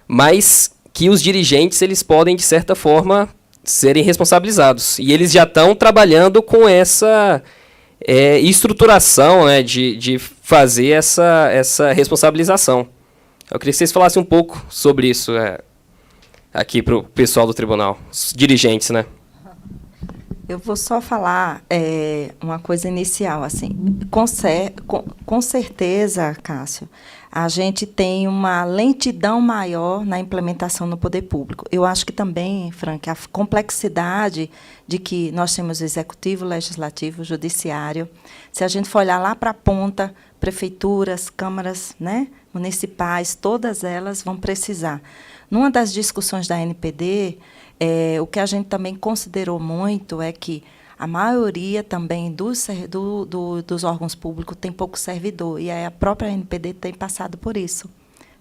mas que os dirigentes eles podem, de certa forma, serem responsabilizados. E eles já estão trabalhando com essa estruturação, né, de fazer essa responsabilização. Eu queria que vocês falassem um pouco sobre isso aqui para o pessoal do tribunal, os dirigentes, né? Eu vou só falar uma coisa inicial, assim. Com certeza, Cássio, a gente tem uma lentidão maior na implementação no poder público. Eu acho que também, Frank, a complexidade de que nós temos o executivo, legislativo, judiciário. Se a gente for olhar lá para a ponta, prefeituras, câmaras, né, municipais, todas elas vão precisar. Numa das discussões da NPD, o que a gente também considerou muito é que a maioria também dos órgãos públicos tem pouco servidor, e a própria NPD tem passado por isso,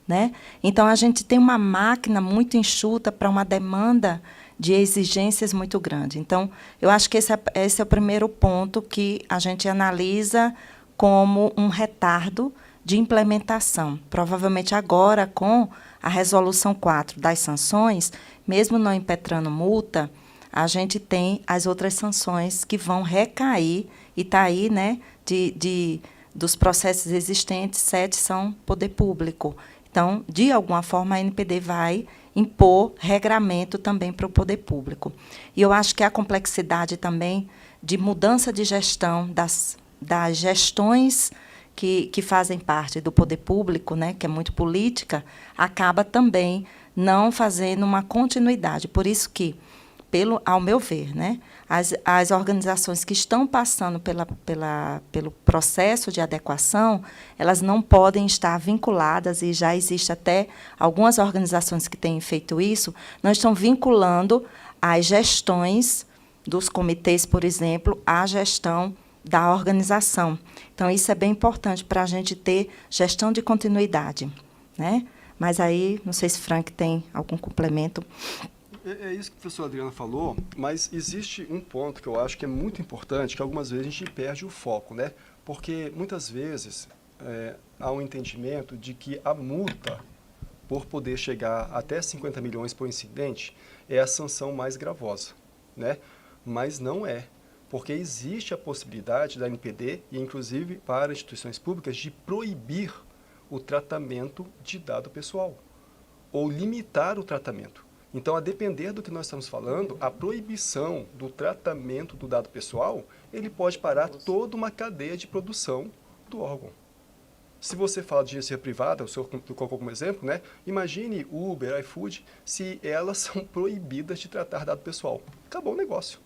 né? Então, a gente tem uma máquina muito enxuta para uma demanda de exigências muito grande. Então, eu acho que esse é o primeiro ponto que a gente analisa como um retardo de implementação. Provavelmente agora, com a Resolução 4 das sanções, mesmo não impetrando multa, a gente tem as outras sanções que vão recair, e está aí, né, dos processos existentes, 7 são poder público. Então, de alguma forma, a NPD vai impor regramento também para o poder público. E eu acho que a complexidade também de mudança de gestão das gestões que fazem parte do poder público, né, que é muito política, acaba também não fazendo uma continuidade. Por isso que, ao meu ver, né, as organizações que estão passando pelo processo de adequação, elas não podem estar vinculadas, e já existe até algumas organizações que têm feito isso, não estão vinculando as gestões dos comitês, por exemplo, à gestão da organização. Então, isso é bem importante para a gente ter gestão de continuidade, né? Mas aí, não sei se Frank tem algum complemento. É isso que a professora Adriana falou, mas existe um ponto que eu acho que é muito importante, que algumas vezes a gente perde o foco, né? Porque muitas vezes há um entendimento de que a multa, por poder chegar até 50 milhões por incidente, é a sanção mais gravosa, né? Mas não é, porque existe a possibilidade da NPD, e inclusive para instituições públicas, de proibir o tratamento de dado pessoal, ou limitar o tratamento. Então, a depender do que nós estamos falando, a proibição do tratamento do dado pessoal, ele pode parar toda uma cadeia de produção do órgão. Se você fala de agência privada, o senhor colocou como exemplo, né? Imagine Uber, iFood, se elas são proibidas de tratar dado pessoal. Acabou o negócio.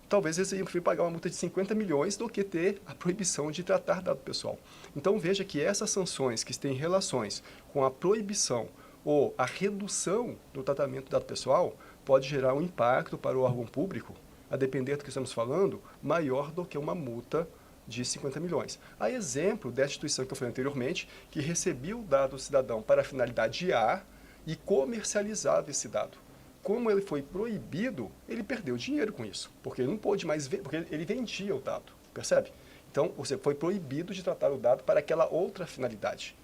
Talvez eles iam preferir pagar uma multa de 50 milhões do que ter a proibição de tratar dado pessoal. Então, veja que essas sanções que têm relações com a proibição ou a redução do tratamento do dado pessoal pode gerar um impacto para o órgão público, a depender do que estamos falando, maior do que uma multa de 50 milhões. A exemplo dessa instituição que eu falei anteriormente, que recebia o dado do cidadão para a finalidade A e comercializava esse dado. Como ele foi proibido, ele perdeu dinheiro com isso, porque ele não pôde mais ver, porque ele vendia o dado, percebe? Então, você foi proibido de tratar o dado para aquela outra finalidade.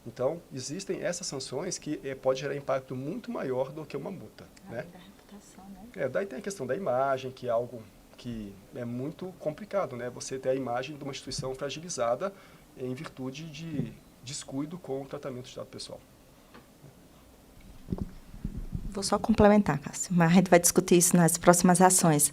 Então, existem essas sanções que pode gerar impacto muito maior do que uma multa. Né? Da reputação, né? Daí tem a questão da imagem, que é algo que é muito complicado, né? Você ter a imagem de uma instituição fragilizada em virtude de descuido com o tratamento de dado pessoal. Vou só complementar, Cássio, mas a gente vai discutir isso nas próximas ações.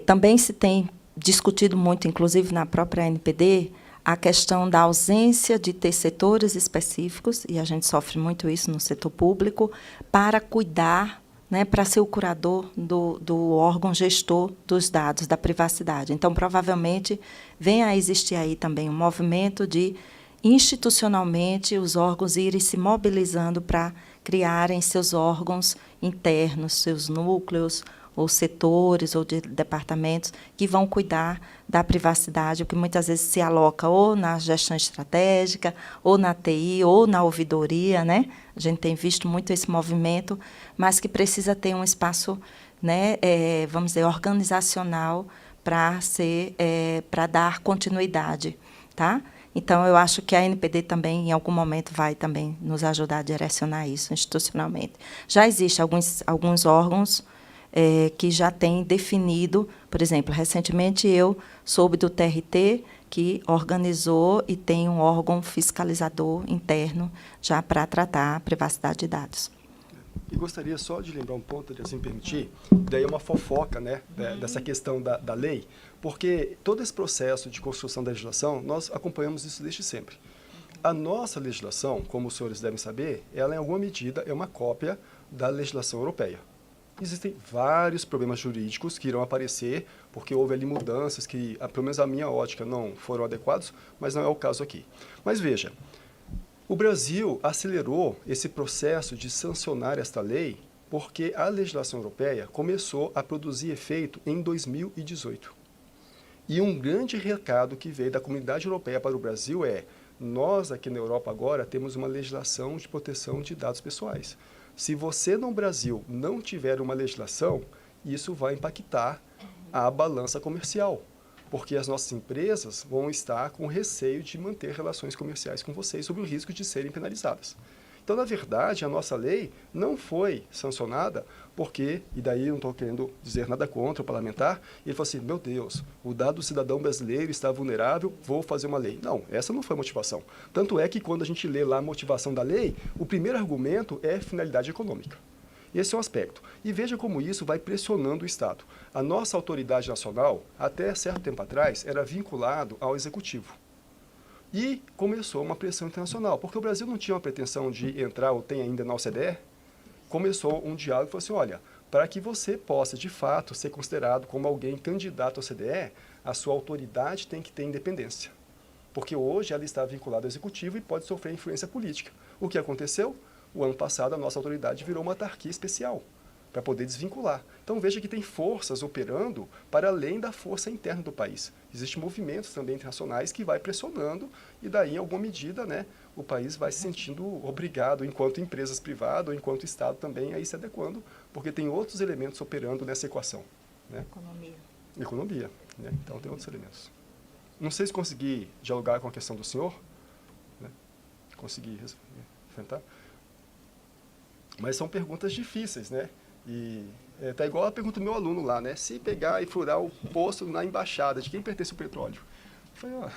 Também se tem discutido muito, inclusive na própria NPD, a questão da ausência de ter setores específicos, e a gente sofre muito isso no setor público, para cuidar, né, para ser o curador do órgão gestor dos dados, da privacidade. Então, provavelmente, venha a existir aí também um movimento de, institucionalmente, os órgãos irem se mobilizando para criarem seus órgãos internos, seus núcleos, ou setores, ou de departamentos, que vão cuidar da privacidade, o que muitas vezes se aloca ou na gestão estratégica, ou na TI, ou na ouvidoria, né? A gente tem visto muito esse movimento, mas que precisa ter um espaço, né, vamos dizer, organizacional para dar continuidade, tá? Então, eu acho que a NPD também, em algum momento, vai também nos ajudar a direcionar isso institucionalmente. Já existem alguns órgãos que já têm definido, por exemplo, recentemente eu soube do TRT, que organizou e tem um órgão fiscalizador interno já para tratar a privacidade de dados. E gostaria só de lembrar um ponto, se me permitir, daí é uma fofoca, né, dessa questão da lei, porque todo esse processo de construção da legislação, nós acompanhamos isso desde sempre. A nossa legislação, como os senhores devem saber, ela em alguma medida é uma cópia da legislação europeia. Existem vários problemas jurídicos que irão aparecer, porque houve ali mudanças que, pelo menos a minha ótica, não foram adequados, mas não é o caso aqui. Mas veja, o Brasil acelerou esse processo de sancionar esta lei porque a legislação europeia começou a produzir efeito em 2018. E um grande recado que veio da comunidade europeia para o Brasil é: nós aqui na Europa agora temos uma legislação de proteção de dados pessoais. Se você no Brasil não tiver uma legislação, isso vai impactar a balança comercial, porque as nossas empresas vão estar com receio de manter relações comerciais com vocês sob o risco de serem penalizadas. Então, na verdade, a nossa lei não foi sancionada porque, e daí não estou querendo dizer nada contra o parlamentar, ele falou assim: meu Deus, o dado do cidadão brasileiro está vulnerável, vou fazer uma lei. Não, essa não foi a motivação. Tanto é que quando a gente lê lá a motivação da lei, o primeiro argumento é finalidade econômica. Esse é um aspecto. E veja como isso vai pressionando o Estado. A nossa autoridade nacional, até certo tempo atrás, era vinculado ao Executivo. E começou uma pressão internacional, porque o Brasil não tinha uma pretensão de entrar, ou tem ainda na OCDE. Começou um diálogo e falou assim: olha, para que você possa, de fato, ser considerado como alguém candidato ao CDE, a sua autoridade tem que ter independência. Porque hoje ela está vinculada ao executivo e pode sofrer influência política. O que aconteceu? O ano passado a nossa autoridade virou uma autarquia especial, para poder desvincular. Então veja que tem forças operando para além da força interna do país. Existem movimentos também internacionais que vai pressionando e daí, em alguma medida, né, o país vai se sentindo obrigado, enquanto empresas privadas ou enquanto Estado também, a ir se adequando, porque tem outros elementos operando nessa equação. Né? Economia. Né? Então tem outros elementos. Não sei se consegui dialogar com a questão do senhor, né? Consegui enfrentar. Mas são perguntas difíceis, né? E tá igual a pergunta do meu aluno lá, né? Se pegar e furar o poço na embaixada, de quem pertence o petróleo? Eu falei, ó,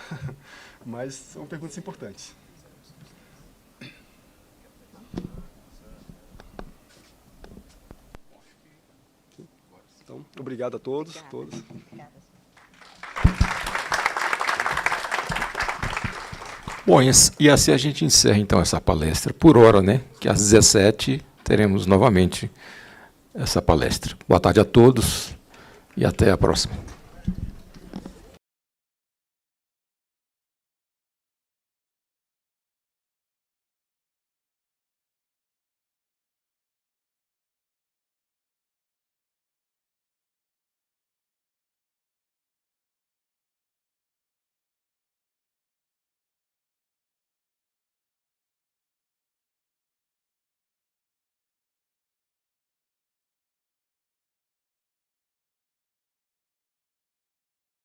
mas são perguntas importantes. Então, obrigado a todos. Todas. Bom, e assim a gente encerra então essa palestra por hora, né? Que às 17h teremos novamente essa palestra. Boa tarde a todos e até a próxima.